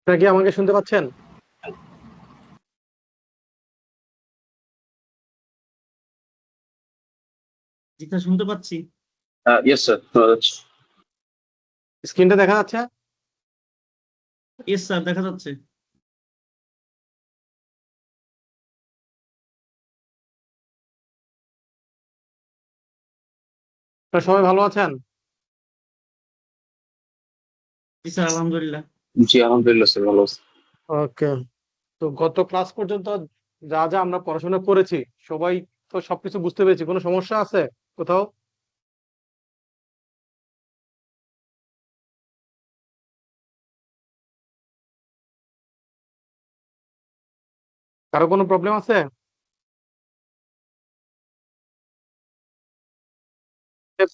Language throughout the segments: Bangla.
আপনারা কি আমাকে শুনতে পাচ্ছেন? জি স্যার, শুনতে পাচ্ছি। ইয়েস স্যার, শোনা যাচ্ছে। স্ক্রিনটা দেখা যাচ্ছে? ইয়েস স্যার, দেখা যাচ্ছে। আপনারা সবাই ভালো আছেন? জি স্যার, আলহামদুলিল্লাহ। জি আলহামদুলিল্লাহ স্যার, ভালো আছে। ওকে। তো গত ক্লাস পর্যন্ত যা যা আমরা পড়াশোনা করেছি, সবাই তো সবকিছু বুঝতে পেরেছি। কোনো সমস্যা আছে কোথাও? কারো কোনো প্রবলেম আছে?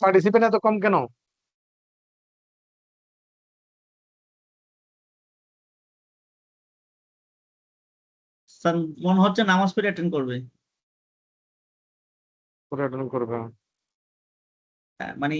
পার্টিসিপেন্ট এত কম কেন? স্যার, মনে হচ্ছে নামাজ পড়ে অ্যাটেন্ড করবে। ওরা attend করবে? মানে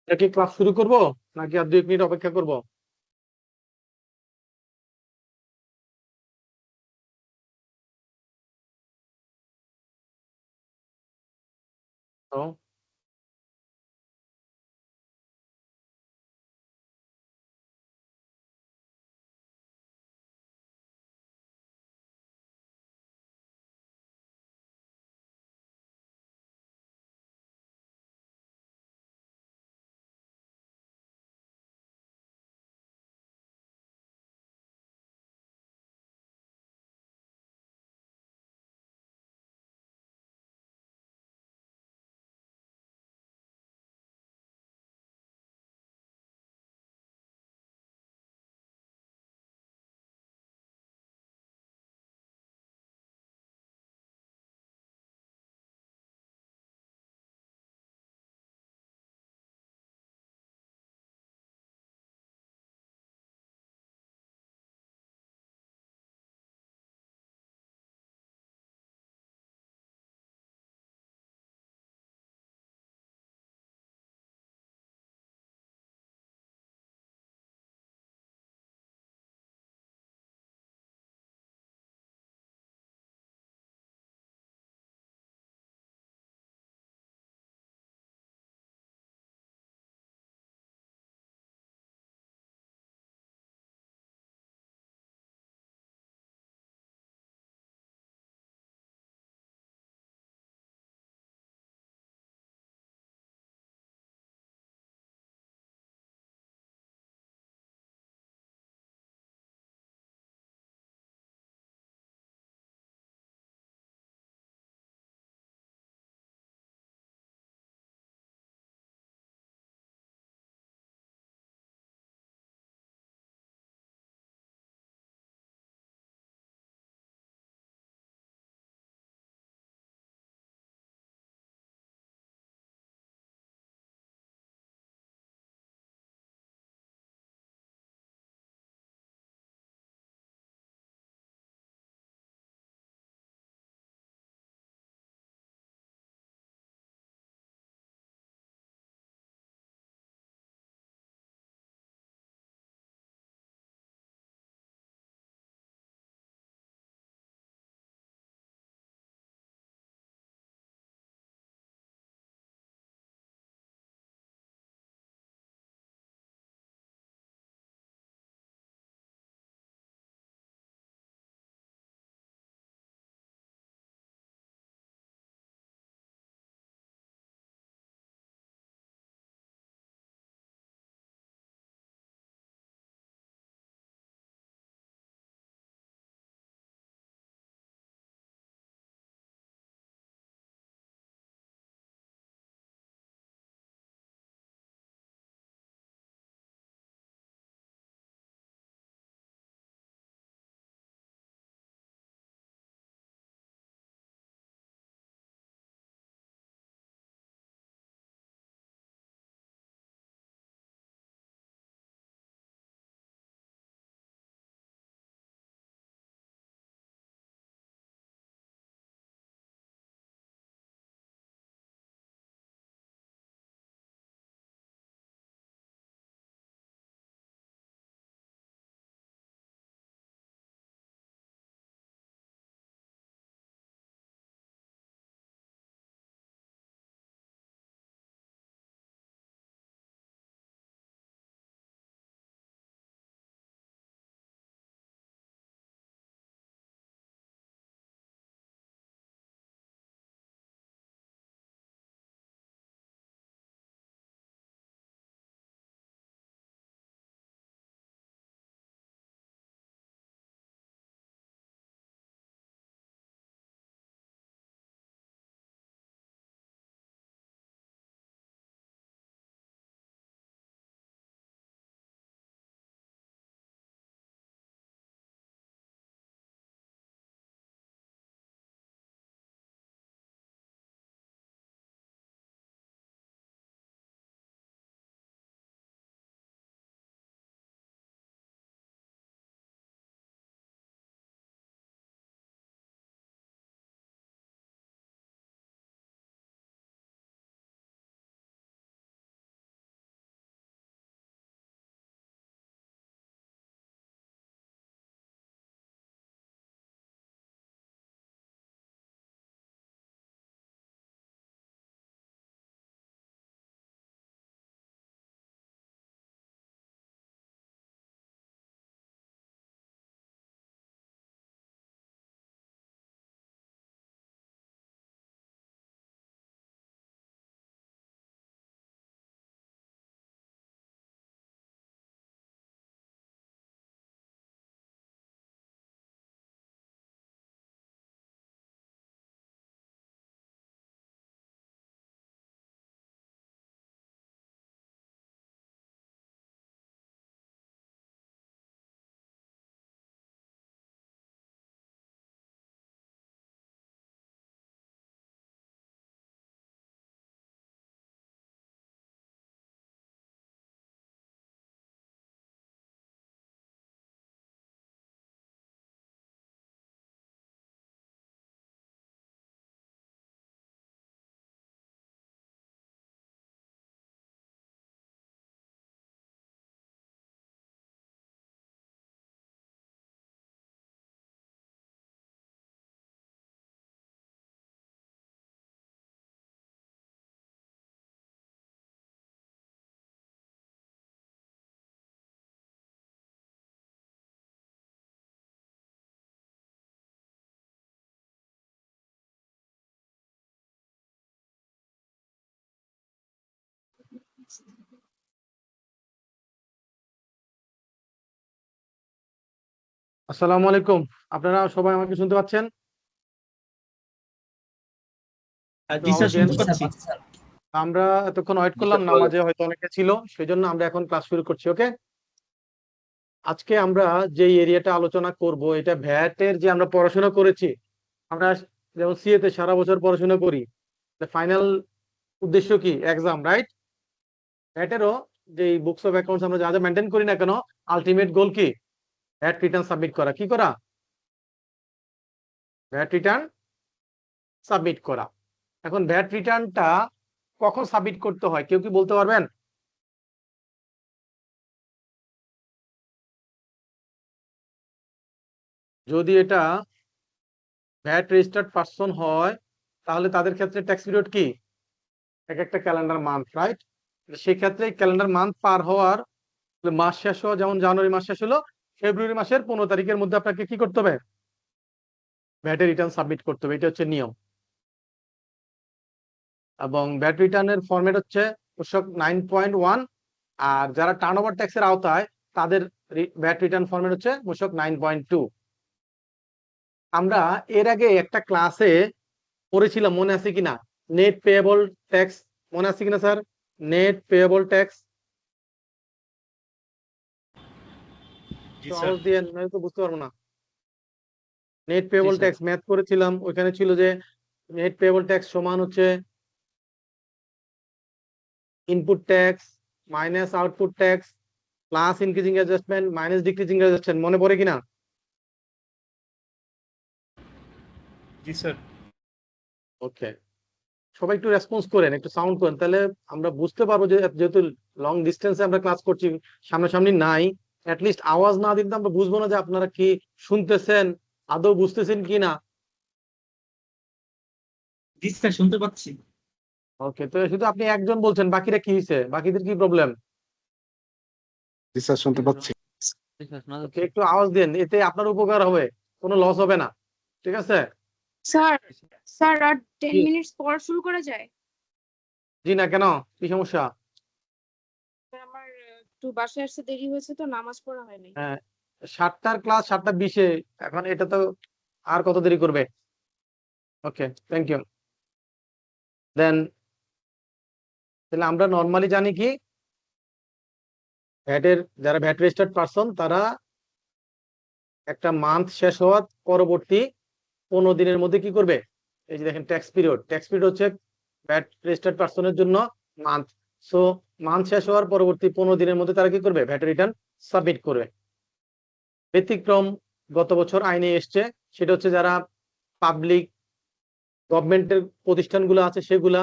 এটা কি ক্লাস শুরু করব, নাকি আর 2 মিনিট অপেক্ষা করব? তো আসসালামু আলাইকুম, আপনারা সবাই আমাকে শুনতে পাচ্ছেন? একটু জি স্যার, আওয়াজ দেন। শুনতে পাচ্ছি। আমরা এতক্ষণ ওয়েট জি করলাম, স্যার, নামাজে হয়তো অনেকে ছিল, সেই জন্য আমরা এখন ক্লাস শুরু করছি। ওকে, আজকে আমরা যে এরিয়াটা আলোচনা করব, এটা ভ্যাটের যে আমরা পড়াশোনা করেছি, আমরা যেমন সিএ তে সারা বছর পড়াশোনা করি, ফাইনাল উদ্দেশ্য কি? Exam, right? ভ্যাটেরও যে বুকস অফ অ্যাকাউন্টস আমরা যা যা মেনটেন করি না কেন, আলটিমেট গোল কি? ভ্যাট রিটার্ন সাবমিট করা। কি করা? ভ্যাট রিটার্ন সাবমিট করা। এখন ভ্যাট রিটার্নটা কখন সাবমিট করতে হয়, কেউ কি বলতে পারবেন? যদি এটা ভ্যাট রেজিস্টার্ড পারসন হয়, তাহলে তাদের ক্ষেত্রে ট্যাক্স পিরিয়ড কি? এক একটা ক্যালেন্ডার মান্থ, রাইট? সেক্ষেত্রে ক্যালেন্ডার মান্থ পার হওয়ার, মাস শেষ হওয়া, যেমন জানুয়ারি মাস শেষ হলো, ফেব্রুয়ারি মাসের 15 তারিখের মধ্যে আপনাকে কি করতে হবে? ভ্যাটের রিটার্ন সাবমিট করতে হবে। এটা হচ্ছে নিয়ম। এবং ভ্যাট রিটার্নের ফরম্যাট হচ্ছে পোশাক 9.1, আর যারা টার্নওভার ট্যাক্সের আওতায়, তাদের ভ্যাট রিটার্ন ফরম্যাট হচ্ছে পোশাক 9.2। আমরা এর আগে একটা ক্লাসে পড়েছিলাম, মনে আছে কিনা? নেট পেয়েবল ট্যাক্স, মনে আছে কিনা স্যার? Net payable tax. জি তো স্যার। আওয়াজ দিয়ে নয়তো বুঝতে পারবো না। Net payable sir. Tax math করেছিলাম, ওইখানে ছিল যে নেট পেয়েবল ট্যাক্স সমান হচ্ছে input tax minus output tax plus increasing adjustment minus decreasing adjustment. মনে পড়ে কিনা? জি স্যার। ওকে, সবাই একটু রেসপন্স করেন, একটু সাউন্ড করেন, তাহলে আমরা বুঝতে পারবো যে যেহেতু লং ডিস্টেন্সে আমরা ক্লাস করছি, সামনাসামনি নাই, অ্যাটলিস্ট আওয়াজ না দিলে তো আমরা বুঝবো না যে আপনারা কি শুনতেছেন, আদৌ বুঝতেছেন কিনা। জি স্যার, শুনতে পাচ্ছি। ওকে, তো শুধু আপনি একজন বলছেন, বাকিরা কি হয়েছে? বাকিদের কি প্রবলেম? জি স্যার, শুনতে পাচ্ছি। ওকে, একটু আওয়াজ দেন, এতে আপনার উপকার হবে, কোনো লস হবে না। ঠিক আছে? স্যার স্যার আর 10 জি। মিনিটস পর শুরু করা যায়? জি না, কেন? কি সমস্যা? স্যার, আমার একটু বাসায় আসতে দেরি হয়েছে, তো নামাজ পড়া হয়নি। হ্যাঁ, 7টার ক্লাস 7:20-এ, এখন এটা তো আর কত দেরি করবে? ওকে, থ্যাংক ইউ। দেন তাহলে আমরা নর্মালি জানি কি, ভ্যাটের যারা ভ্যাট রেজিস্টার্ড পারসন, তারা একটা মান্থ শেষ হওয়ার পরবর্তী 15 দিনের মধ্যে কি করবে? এই যে দেখেন, ট্যাক্স পিরিয়ড হচ্ছে ভ্যাট রেজিস্টার্ড পারসনের জন্য মান্থ। সো মান্থ শেষ হওয়ার পরবর্তী 15 দিনের মধ্যে তারা কি করবে? ভ্যাট রিটার্ন সাবমিট করবে। ব্যতিক্রম গত বছর আইনে এসছে, সেটা হচ্ছে যারা পাবলিক গভর্নমেন্টের প্রতিষ্ঠানগুলো আছে, সেগুলা,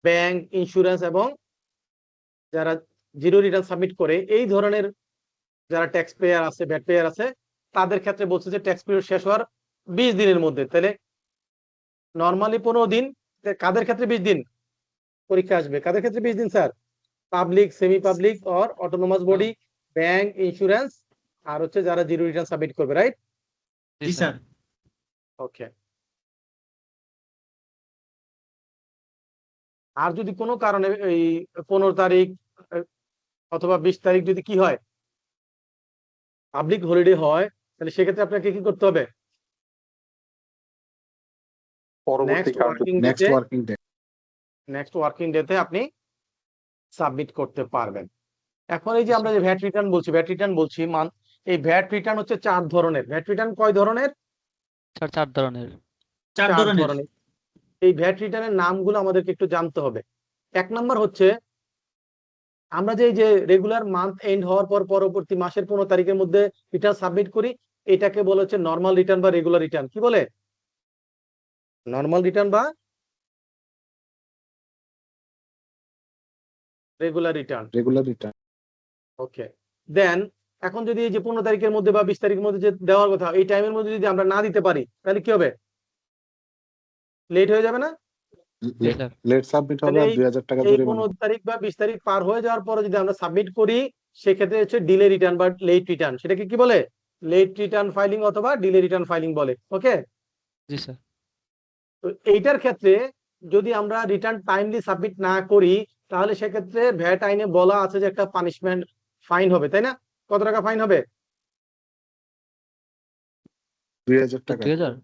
ব্যাংক, ইন্স্যুরেন্স, এবং যারা জিরো রিটার্ন সাবমিট করে, এই ধরনের যারা ট্যাক্স পেয়ার আছে, ভ্যাট পেয়ার আছে, তাদের ক্ষেত্রে বলছে যে ট্যাক্স পিরিয়ড শেষ হওয়ার 20 দিনের মধ্যে। তাহলে নর্মালি 15 দিন, কাদের ক্ষেত্রে 20 দিন? পরীক্ষা আসবে, কাদের ক্ষেত্রে 20 দিন sir? Public, semi public or autonomous body, bank, insurance, আর হচ্ছে যারা জিরো রিটার্ন সাবমিট করবে, রাইট? জি স্যার। ওকে। আর যদি কোনো কারণে এই 15 তারিখ অথবা 20 তারিখ যদি কি হয়, পাবলিক হলিডে হয়, তাহলে সেক্ষেত্রে আপনাকে কি করতে হবে? পরবর্তী নেক্সট ওয়ার্কিং ডে আপনি সাবমিট করতে পারবেন। এখন এই যে আমরা যে ভ্যাট রিটার্ন বলছি, এই ভ্যাট রিটার্ন হচ্ছে 4 ধরনের। ভ্যাট রিটার্ন কয় ধরনের? স্যার 4 ধরনের। 4 4 ধরনের। ধরনের। এই ভ্যাট রিটার্নের নামগুলো আমাদেরকে একটু জানতে হবে। 1 নাম্বার হচ্ছে, আমরা যে রেগুলার মান্থ এন্ড হওয়ার পর পরবর্তী মাসের 15 তারিখের মধ্যে রিটার্ন সাবমিট করি, এটাকে বলা হচ্ছে নর্মাল রিটার্ন বা রেগুলার রিটার্ন। কি বলে? নর্মাল রিটার্ন বা রেগুলার রিটার্ন। ওকে, দেন এখন যদি এই যে 15 তারিখের মধ্যে বা 20 তারিখের মধ্যে যে দেওয়ার কথা, এই টাইমের মধ্যে যদি আমরা না দিতে পারি, তাহলে কি হবে? লেট হয়ে যাবে না? লেট সাবমিট হবে আর 2000 টাকা এই জরিমানা। 15 তারিখ বা 20 তারিখ পার হয়ে যাওয়ার পরে যদি আমরা সাবমিট করি, সেক্ষেত্রে হচ্ছে ডিলে রিটার্ন বা লেট রিটার্ন। সেটাকে কি বলে? লেট রিটার্ন ফাইলিং অথবা ডিলে রিটার্ন ফাইলিং বলে। ওকে, জি স্যার। তো এইটার ক্ষেত্রে যদি আমরা রিটার্ন টাইমলি সাবমিট না করি, তাহলে সেক্ষেত্রে ভ্যাট আইনে বলা আছে যে একটা পানিশমেন্ট ফাইন হবে, তাই না? কত টাকা ফাইন হবে? 2000 টাকা। 2000।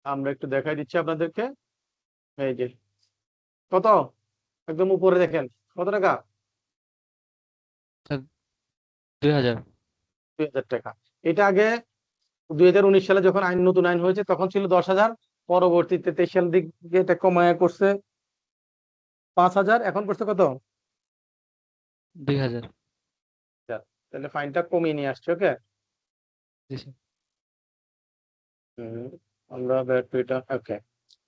আমরা একটু দেখাই দিচ্ছি আপনাদেরকে। এই যে কত, একদম উপরে দেখেন কত টাকা, 2000। 2000 টাকা। এটা আগে 2019 সালে যখন নতুন আইন হয়েছে তখন ছিল 10,000, পরবর্তীতে 23 সালের দিকে এটা কমায় করছে 5,000, এখন করছে কত? 2000। তাহলে ফাইনটা কমিয়ে নিয়ে আসছে। ওকে, জি স্যার। আমরা এটা ওকে।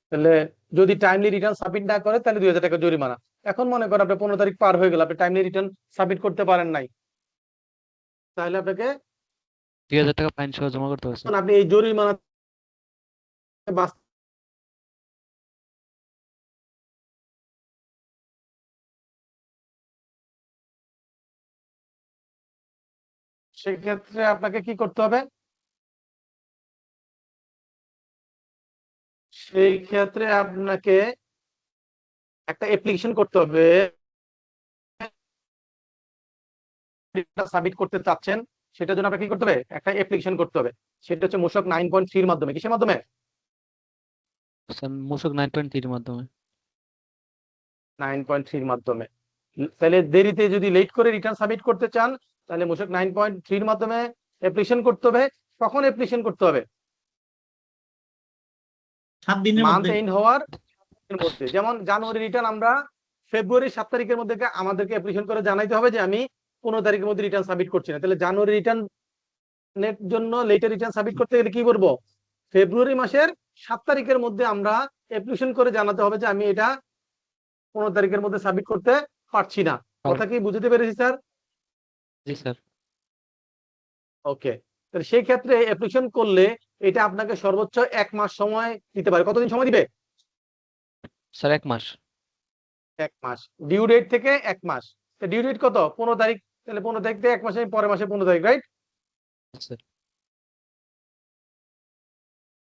তাহলে যদি টাইমলি রিটার্ন সাবমিট না করে তাহলে 2000 টাকা জরিমানা। এখন মনে করেন আপনার 15 তারিখ পার হয়ে গেল, আপনি টাইমলি রিটার্ন সাবমিট করতে পারেন নাই, তাহলে আপনাকে 2000 টাকা ফাইন সহ জমা করতে হবে স্যার। আপনি এই জরিমানা সেক্ষেত্রে আপনাকে কি করতে হবে? সেই ক্ষেত্রে আপনাকে একটা অ্যাপ্লিকেশন করতে হবে, সাবমিট করতে চাচ্ছেন সেটার জন্য আপনাকে কি করতে হবে? একটা অ্যাপ্লিকেশন করতে হবে। সেটা হচ্ছে মূসক 9.3 এর মাধ্যমে। কিসের মাধ্যমে? স্যার মূসক 9.3 এর মাধ্যমে। 9.3 এর মাধ্যমে। তাহলে দেরিতে যদি লেট করে রিটার্ন সাবমিট করতে চান তাহলে মূসক 9.3 এর মাধ্যমে অ্যাপ্লিকেশন করতে হবে। কখন অ্যাপ্লিকেশন করতে হবে? 7 দিনের মান্থ মধ্যে। এন্ড হওয়ার মধ্যে। যেমন জানুয়ারি রিটার্ন আমরা ফেব্রুয়ারি 7 তারিখের মধ্যে আমাদেরকে অ্যাপ্লিকেশন করে জানাইতে হবে যে আমি 15 তারিখের মধ্যে রিটার্ন সাবমিট করছি না। তাহলে জানুয়ারি রিটার্ন জন্য লেটার রিটার্ন সাবমিট করতে গেলে কি করব? ফেব্রুয়ারি মাসের 7 তারিখের মধ্যে আমরা অ্যাপ্লিকেশন করে জানাতে হবে যে আমি এটা 15 তারিখের মধ্যে সাবমিট করতে পারছি না। কথা কি বুঝতে পেরেছি স্যার? জি স্যার। ওকে, তাহলে সেই ক্ষেত্রে অ্যাপ্লিকেশন করলে এটা আপনাকে সর্বোচ্চ 1 মাস সময় দিতে পারে। কতদিন সময় দিবে? স্যার 1 মাস। 1 মাস। ডিউ ডেট থেকে 1 মাস। ডিউ ডেট কত? 15 তারিখ। তাহলে 15 তারিখ থেকে 1 মাসে পরের মাসে 15 তারিখ, রাইট? স্যার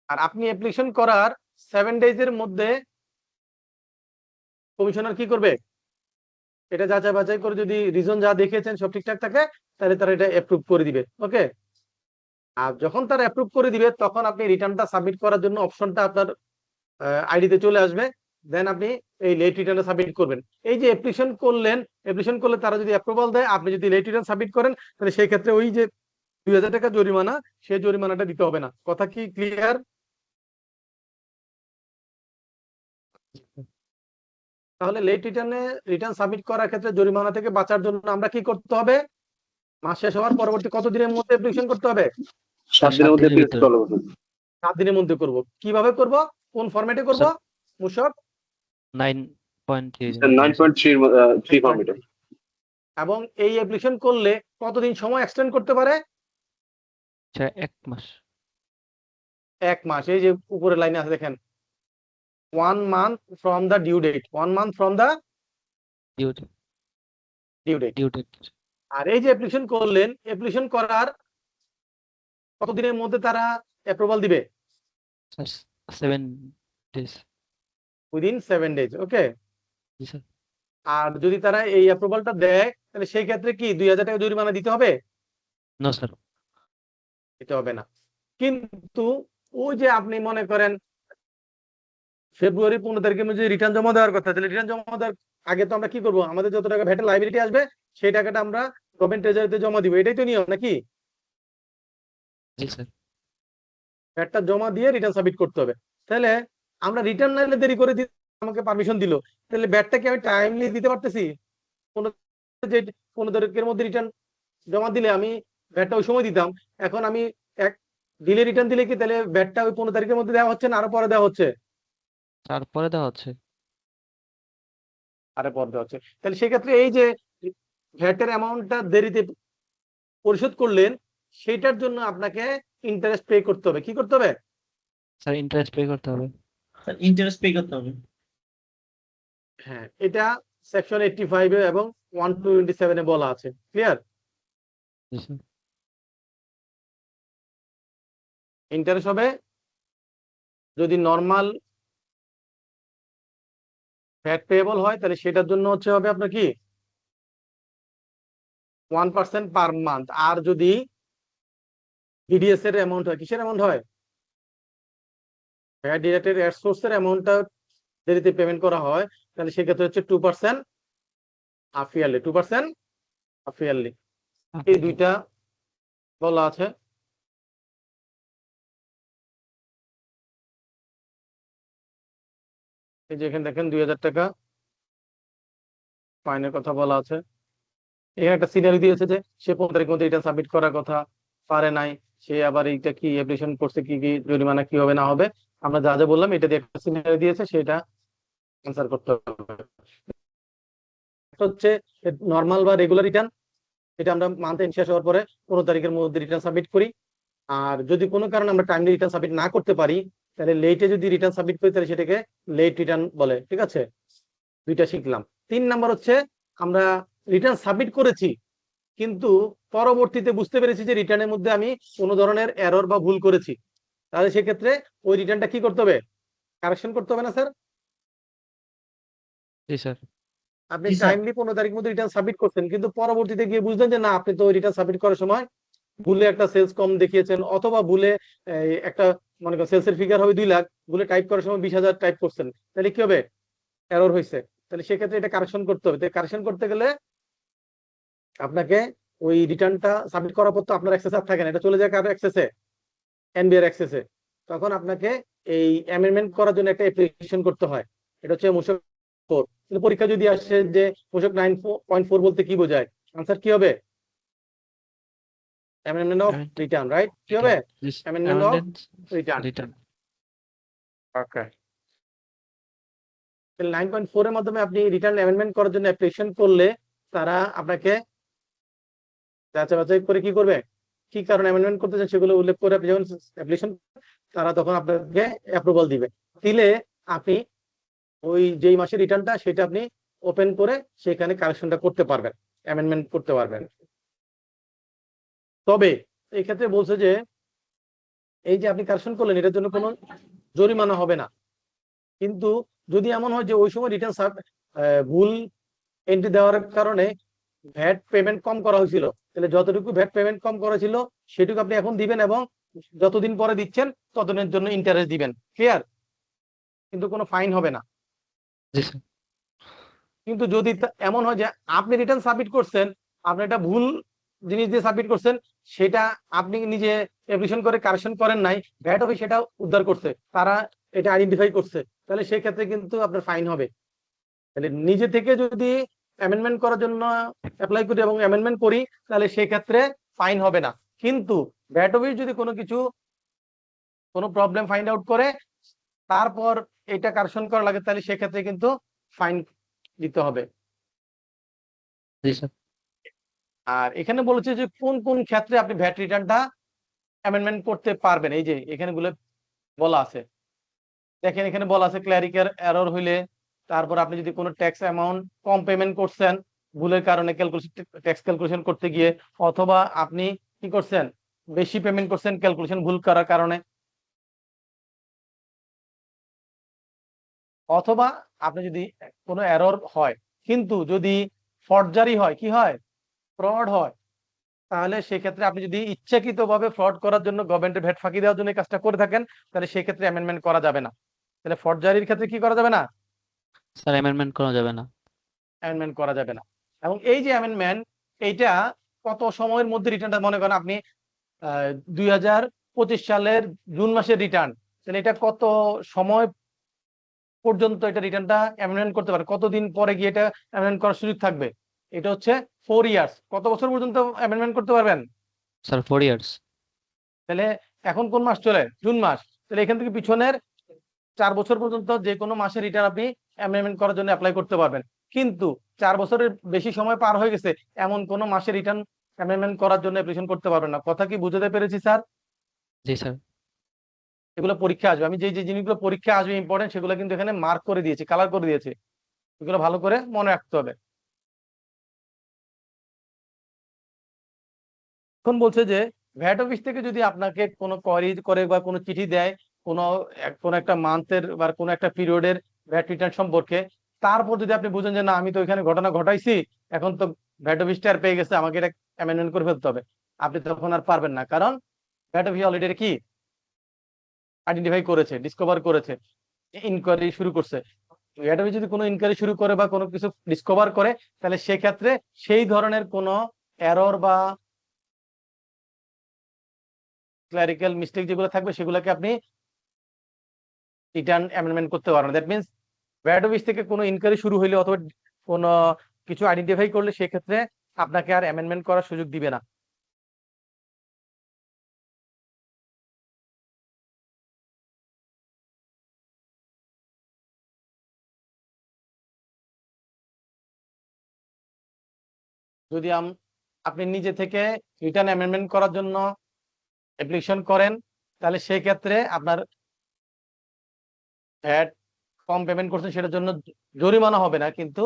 আর আপনি অ্যাপ্লিকেশন করার 7 ডেজ এর মধ্যে কমিশনার কি করবে? এটা যাচাই বাছাই করে যদি রিজন যা দেখিয়েছেন সব ঠিকঠাক থাকে তাহলে তারা এটা অ্যাপ্রুভ করে দিবে। ওকে, আর যখন তারা অ্যাপ্রুভ করে দিবে তখন আপনি রিটার্নটা সাবমিট করার জন্য অপশনটা আপনার আইডিতে চলে আসবে। দেন আপনি এই লেট রিটার্নটা সাবমিট করবেন। এই যে অ্যাপ্লিকেশন করলেন, অ্যাপ্লিকেশন করলে তারা যদি অ্যাপ্রুভাল দেয়, আপনি যদি লেট রিটার্ন সাবমিট করেন তাহলে সেই ক্ষেত্রে ওই যে 2000 টাকা জরিমানা, সেই জরিমানাটা দিতে হবে না। কথা কি ক্লিয়ার? তাহলে লেট রিটার্ন সাবমিট করার ক্ষেত্রে জরিমানা থেকে বাঁচার জন্য আমরা কি করতে হবে? মাস শেষ হওয়ার পরবর্তী কত দিনের মধ্যে অ্যাপ্লিকেশন করতে হবে? 7 দিনের মধ্যে দিনের application ভিতরে। চলে বসুন। 7 দিনের মধ্যে করব। কিভাবে করব? কোন ফরম্যাটে করব? স্যার মূসক 9.3 এর 9.3 3 ফরম্যাটে। এবং এই অ্যাপ্লিকেশন করলে কতদিন সময় এক্সটেন্ড করতে পারে? স্যার 1 মাস। 1 মাস। এই যে উপরের লাইনে আছে দেখেন, 1 month from the due date, 1 month from the due due date। Date. আর এই যে অ্যাপ্লিকেশন করলেন, অ্যাপ্লিকেশন করার কতদিনের মধ্যে তারা অ্যাপ্রুভাল দিবে? Sir 7 days. Within 7 days. Okay, জি স্যার। আর যদি তারা এই অ্যাপ্রুভালটা দেয় তাহলে সেই ক্ষেত্রে কি 2000 টাকা জরিমানা দিতে হবে? No sir. দিতে হবে না। কিন্তু ওই যে আপনি মনে করেন ফেব্রুয়ারি 15 তারিখের মধ্যে রিটার্ন জমা দেওয়ার কথা, তাহলে রিটার্ন জমা দেওয়ার আগে তো আমরা কি করব? আমাদের যত টাকা ভ্যাটের লাইবিলিটি আসবে সেই টাকাটা আমরা গভর্নমেন্ট ট্রেজারিতে জমা দিব। এটাই তো নিয়ম নাকি? জি স্যার। ভ্যাটটা জমা দিয়ে রিটার্ন সাবমিট করতে হবে। তাহলে আমরা রিটার্ন নাইলে দেরি করে দিতে আমাকে পারমিশন দিল, তাহলে ভ্যাটটা কি আমি টাইমলি দিতে পারতেছি? 15 তারিখের মধ্যে রিটার্ন জমা দিলে আমি ভ্যাটটা ওই সময় দিতাম। এখন আমি এক ডিলে রিটার্ন দিলে কি তাহলে ভ্যাটটা ওই 15 তারিখের মধ্যে দেওয়া হচ্ছে না আরো পরে দেওয়া হচ্ছে? তারপরে দেওয়া হচ্ছে। আরে পরে দেওয়া হচ্ছে। তাহলে সেক্ষেত্রে এই যে ভ্যাটের অ্যামাউন্টটা দেরিতে পরিশোধ করলেন সেইটার জন্য আপনাকে ইন্টারেস্ট পে করতে হবে। কি করতে হবে? স্যার ইন্টারেস্ট পে করতে হবে। স্যার ইন্টারেস্ট পে করতে হবে। হ্যাঁ, এটা সেকশন 85 এ এবং 127 এ বলা আছে। ক্লিয়ার? জি স্যার। ইন্টারেস্ট হবে যদি নরমাল ভ্যাট পেয়েবল হয় তাহলে সেটার জন্য হচ্ছে হবে আপনার কি 1% পার মান্থ। আর যদি ভিডিএস এর অ্যামাউন্ট হয়, কিসের অ্যামাউন্ট হয়, ভ্যাট ডিডাক্টেড এর সোর্স এর অ্যামাউন্টটা দেরিতে পেমেন্ট করা হয়, তাহলে সেক্ষেত্রে হচ্ছে 2% হাফ ইয়ারলি, 2% হাফ ইয়ারলি। এই দুইটা বলা আছে। এই যে এখানে দেখেন 2000 টাকা ফাইনের কথা বলা আছে। এখানে একটা সিনারি দিয়েছে যে সে 15 তারিখের মধ্যে এটা সাবমিট করার কথা, পারে নাই, সে আবার এইটা কি অ্যাপ্লিকেশন করছে, কি কি জরিমানা কি হবে না হবে, আমরা যা যা বললাম এটা দিয়ে একটা সিনারি দিয়েছে, সেটা অ্যান্সার করতে হবে। হচ্ছে নর্মাল বা রেগুলার রিটার্ন, এটা আমরা মান্থ এন্ড শেষ হওয়ার পরে 15 তারিখের মধ্যে রিটার্ন সাবমিট করি। আর যদি কোনো কারণে আমরা টাইমলি রিটার্ন সাবমিট না করতে পারি, তাহলে লেটে যদি রিটার্ন সাবমিট করি তাহলে সেটাকে লেট রিটার্ন বলে। ঠিক আছে, দুইটা শিখলাম। 3 নাম্বার হচ্ছে আমরা রিটার্ন সাবমিট করেছি কিন্তু পরবর্তীতে বুঝতে পেরেছি যে রিটার্নের মধ্যে আমি কোনো ধরনের এরর বা ভুল করেছি, তাহলে সেক্ষেত্রে ওই রিটার্নটা কি করতে হবে, কারেকশন করতে হবে না স্যার? জি স্যার। আপনি জি, স্যার। টাইমলি 15 তারিখ মধ্যে রিটার্ন সাবমিট করছেন কিন্তু পরবর্তীতে গিয়ে বুঝলেন যে না, আপনি তো রিটার্ন সাবমিট করার সময় ভুলে একটা সেলস কম দেখিয়েছেন, অথবা ভুলে একটা মনে করেন সেলসের ফিগার হবে 2 লাখ, ভুলে টাইপ করার সময় 20,000 টাইপ করছেন, তাহলে কি হবে, এরর হয়েছে। তাহলে সেক্ষেত্রে এটা কারেকশন করতে হবে। কারেকশন করতে গেলে আপনাকে ওই রিটার্নটা সাবমিট করার পর তো আপনার অ্যাক্সেস আর থাকে না, এটা চলে যায় কার অ্যাক্সেসে, এনবিআর অ্যাক্সেসে। তখন আপনাকে এই অ্যামেন্ডমেন্ট করার জন্য একটা অ্যাপ্লিকেশন করতে হয়, এটা হচ্ছে মূসক 4। কিন্তু পরীক্ষা যদি আসে যে মূসক 9.4 বলতে কি বোঝায়, আনসার কি হবে, অ্যামেন্ডমেন্ট অফ রিটার্ন, রাইট? কি হবে, অ্যামেন্ডমেন্ট অফ রিটার্ন। রিটার্ন। ওকে, তাহলে 9.4 এর মাধ্যমে আপনি রিটার্ন অ্যামেন্ডমেন্ট করার জন্য অ্যাপ্লিকেশন করলে তারা আপনাকে যাচাই বাছাই করে কি করবে, কি কারণে অ্যামেন্ডমেন্ট করতে চান সেগুলো উল্লেখ করে আপনি যখন অ্যাপ্লিকেশন, তারা তখন আপনাকে অ্যাপ্রুভাল দিবে। দিলে আপনি ওই যেই মাসের রিটার্নটা সেটা আপনি ওপেন করে সেখানে কারেকশনটা করতে পারবেন, অ্যামেন্ডমেন্ট করতে পারবেন। তবে এই ক্ষেত্রে বলছে যে এই যে আপনি কারেকশন করলেন এটার জন্য কোনো জরিমানা হবে না, কিন্তু যদি এমন হয় যে ওই সময় রিটার্ন ভুল এন্ট্রি দেওয়ার কারণে ভ্যাট পেমেন্ট কম করা হয়েছিল, তাহলে যতটুকু ভ্যাট পেমেন্ট কম করা ছিল সেটুকু আপনি এখন দিবেন এবং যতদিন পরে দিচ্ছেন ততদিনের জন্য ইন্টারেস্ট দিবেন। ক্লিয়ার? কিন্তু কোনো ফাইন হবে না। জি স্যার। কিন্তু যদি এমন হয় যে আপনি রিটার্ন সাবমিট করছেন, আপনি একটা ভুল জিনিস দিয়ে সাবমিট করছেন, সেটা আপনি নিজে অ্যাপ্লিকেশন করে কারেকশন করেন নাই, ভ্যাট অফিস সেটা উদ্ধার করছে, তারা এটা আইডেন্টিফাই করছে, তাহলে সেই ক্ষেত্রে কিন্তু আপনার ফাইন হবে। তাহলে নিজে থেকে যদি অ্যামেন্ডমেন্ট করার জন্য অ্যাপ্লাই করি এবং অ্যামেন্ডমেন্ট করি তাহলে সেই ক্ষেত্রে ফাইন হবে না। কিন্তু ভ্যাট অফিস যদি কোনো প্রবলেম ফাইন্ড আউট করে তারপর এটা কারেকশন করা লাগে, তাহলে সেক্ষেত্রে কিন্তু ফাইন দিতে হবে। জি স্যার। আর এখানে বলেছে যে কোন কোন ক্ষেত্রে আপনি ভ্যাট রিটার্নটা অ্যামেন্ডমেন্ট করতে পারবেন, এই যে এখানে গুলো বলা আছে। দেখেন এখানে বলা আছে ক্ল্যারিক্যাল এরর হইলে, তারপর আপনি যদি কোনো ট্যাক্স অ্যামাউন্ট কম পেমেন্ট করছেন ভুলের কারণে ক্যালকুলেশন, ট্যাক্স ক্যালকুলেশন করতে গিয়ে, অথবা আপনি কি করছেন বেশি পেমেন্ট করছেন ক্যালকুলেশন ভুল করার কারণে, অথবা আপনি যদি কোনো এরর হয় কিন্তু যদি ফর্জারি হয়, কি হয়, ফ্রড হয়, তাহলে সেক্ষেত্রে আপনি যদি ইচ্ছাকৃতভাবে ফ্রড করার জন্য গভর্নমেন্টের ভ্যাট ফাঁকি দেওয়ার জন্য এই কাজটা করে থাকেন, তাহলে সেক্ষেত্রে অ্যামেন্ডমেন্ট করা যাবে না। তাহলে ফর্জারির ক্ষেত্রে কি করা যাবে না, স্যার অ্যামেন্ডমেন্ট করা যাবে না। অ্যামেন্ডমেন্ট করা যাবে না। এবং এই যে অ্যামেন্ডমেন্ট, এইটা কত সময়ের মধ্যে রিটার্নটা, মনে করেন আপনি 2025 সালের জুন মাসের রিটার্ন, তাহলে এটা কত সময় পর্যন্ত এটা রিটার্নটা অ্যামেন্ডমেন্ট করতে পারে, কতদিন পরে গিয়ে এটা অ্যামেন্ডমেন্ট করার সুযোগ থাকবে, এটা হচ্ছে 4 ইয়ার্স। কত বছর পর্যন্ত অ্যামেন্ডমেন্ট করতে পারবেন? Sir 4 years. তাহলে এখন কোন মাস চলে, জুন মাস, তাহলে এখান থেকে পিছনের 4 বছর পর্যন্ত যে কোনো মাসে রিটার্ন আপনি অ্যামেন্ডমেন্ট করার জন্য অ্যাপ্লাই করতে পারবেন। কিন্তু 4 বছরের বেশি সময় পার হয়ে গেছে এমন কোন মাসে রিটার্ন অ্যামেন্ডমেন্ট করার জন্য অ্যাপ্লিকেশন করতে পারবেন না। কথা কি বুঝতে পেরেছি স্যার? জি স্যার। এগুলো পরীক্ষা আসবে, আমি যে যে জিনিসগুলো পরীক্ষা আসবে ইম্পর্টেন্ট সেগুলো কিন্তু এখানে মার্ক করে দিয়েছি, কালার করে দিয়েছে, এগুলো ভালো করে মনে রাখতে হবে। এখন বলছে যে ভ্যাট অফিস থেকে যদি আপনাকে কোনো কোয়ারি করে বা কোনো চিঠি দেয় কোনো একটা মান্থের বা কোনো একটা পিরিয়ডের ভ্যাট রিটার্ন সম্পর্কে, তারপর যদি আপনি বুঝেন যে না আমি তো এখানে ঘটনা ঘটাইছি, এখন তো ভ্যাট অফিস টের পেয়ে গেছে, আমাকে এটা অ্যামেন্ডমেন্ট করে ফেলতে হবে, আপনি তখন আর পারবেন না, কারণ ভ্যাট অফিস অলরেডি কি আইডেন্টিফাই করেছে, ডিসকভার করেছে, ইনকোয়ারি শুরু করছে। ভ্যাট অফিস যদি কোনো ইনকোয়ারি শুরু করে বা কোনো কিছু ডিসকভার করে, তাহলে সেক্ষেত্রে সেই ধরনের কোনো এরর বা ক্লারিক্যাল মিস্টেক যেগুলো থাকবে সেগুলোকে আপনি রিটার্ন অ্যামেন্ডমেন্ট করতে পারবেন। দ্যাট মিনস ভ্যাট অফিস থেকে কোনো ইনকোয়ারি শুরু হইলে অথবা কোনো কিছু আইডেন্টিফাই করলে সেক্ষেত্রে আপনাকে আর অ্যামেন্ডমেন্ট করার সুযোগ দিবে না। যদি আপনি নিজে থেকে রিটার্ন অ্যামেন্ডমেন্ট করার জন্য অ্যাপ্লিকেশন করেন, তাহলে সেই ক্ষেত্রে আপনার ভ্যাট কম পেমেন্ট করছেন সেটার জন্য জরিমানা হবে না, কিন্তু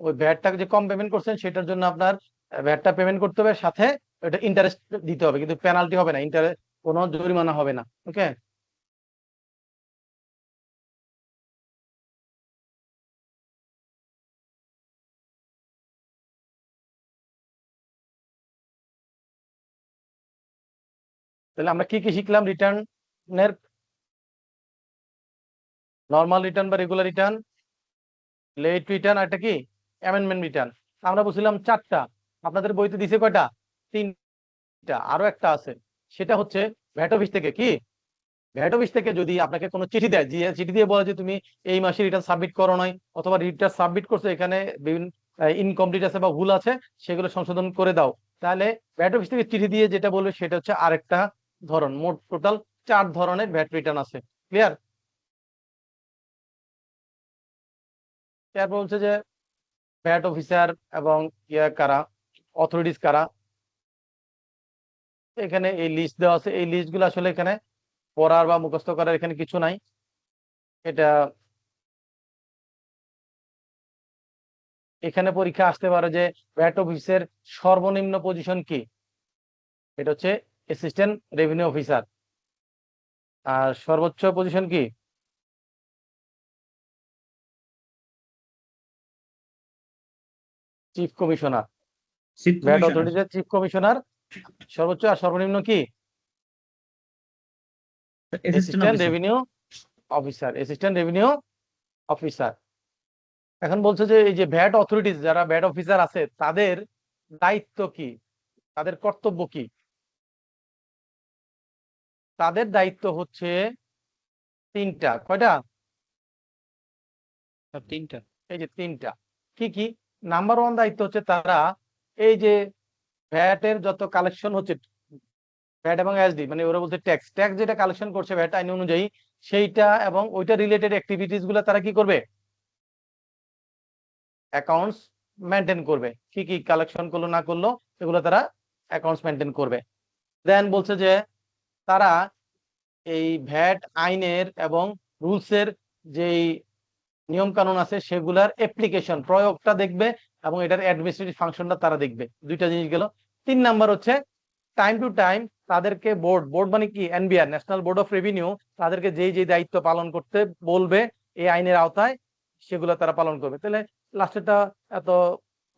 ওই ভ্যাটটা যে কম পেমেন্ট করছেন সেটার জন্য আপনার ভ্যাটটা পেমেন্ট করতে হবে, সাথে এটা ইন্টারেস্ট দিতে হবে, কিন্তু পেনাল্টি হবে না, ইন্টারেস্ট কোনো জরিমানা হবে না। ওকে, তাহলে আমরা কি কি শিখলাম? রিটার্নের নর্মাল রিটার্ন বা রেগুলার রিটার্ন, লেট রিটার্ন, আর একটা কি অ্যামেন্ডমেন্ট রিটার্ন। আমরা বুঝলাম চারটা, আপনাদের বইতে দিছে কয়টা? তিনটা, আরো একটা আছে, সেটা হচ্ছে ভ্যাট অফিস থেকে কি, ভ্যাট অফিস থেকে যদি আপনাকে কোনো চিঠি দেয়, যে চিঠি দিয়ে বলে যে তুমি এই মাসে রিটার্ন সাবমিট করো নাই, অথবা রিটার্ন সাবমিট করছো এখানে বিভিন্ন ইনকমপ্লিট আছে বা ভুল আছে, সেগুলো সংশোধন করে দাও, তাহলে ভ্যাট অফিস থেকে চিঠি দিয়ে যেটা বলবে সেটা হচ্ছে আরেকটা ধরন। মোট টোটাল 4 ধরনের ভ্যাট রিটার্ন আছে। ক্লিয়ার? তারপর বলছে যে ভ্যাট অফিসার এবং কারা, অথরিটিস কারা, এখানে এই লিস্ট দেওয়া আছে। এই লিস্টগুলো আসলে এখানে পড়ার বা মুখস্থ করার এখানে কিছু নাই, এটা এখানে পরীক্ষা আসতে পারে যে ভ্যাট অফিসের সর্বনিম্ন পজিশন কি, এটা হচ্ছে অ্যাসিস্ট্যান্ট রেভিনিউ অফিসার, আর সর্বোচ্চ পজিশন কি, chief commissioner. Chief VAT commissioner. অথরিটির চিফ কমিশনার সর্বোচ্চ, আর সর্বনিম্ন কি, assistant assistant officer. Revenue officer, assistant revenue officer. এখন বলছে যে এই যে ভ্যাট অথরিটিস যারা ভ্যাট অফিসার আছে তাদের দায়িত্ব কি, তাদের কর্তব্য কি? তাদের দায়িত্ব হচ্ছে তিনটা। কয়টা? তিনটা। এই যে তিনটা। কি কি? নাম্বার 1 দায়িত্ব হচ্ছে তারা এই যে ভ্যাটের যত কালেকশন হচ্ছে, ভ্যাট এবং এসডি মানে ওরা বলছে ট্যাক্স, ট্যাক্স যেটা কালেকশন করছে ভ্যাট আইন অনুযায়ী, সেইটা এবং ওইটা রিলেটেড অ্যাক্টিভিটিস গুলো তারা কি করবে? অ্যাকাউন্টস মেনটেন করবে, কি কি কালেকশন করলো না করলো এগুলো তারা অ্যাকাউন্টস মেনটেন করবে। দেন বলছে যে তারা এই ভ্যাট আইনের এবং রুলসের যেই নিয়ম কানুন আছে সেগুলার অ্যাপ্লিকেশন প্রয়োগটা দেখবে, এবং এটার অ্যাডমিনিস্ট্রেটিভ ফাংশনটা তারা দেখবে। দুইটা জিনিস গেল। 3 নাম্বার হচ্ছে টাইম টু টাইম তাদেরকে বোর্ড, বোর্ড মানে কি, NBR, national board of revenue, তাদেরকে যেই যেই দায়িত্ব পালন করতে বলবে এই আইনের আওতায় সেগুলো তারা পালন করবে। তাহলে লাস্টেরটা এত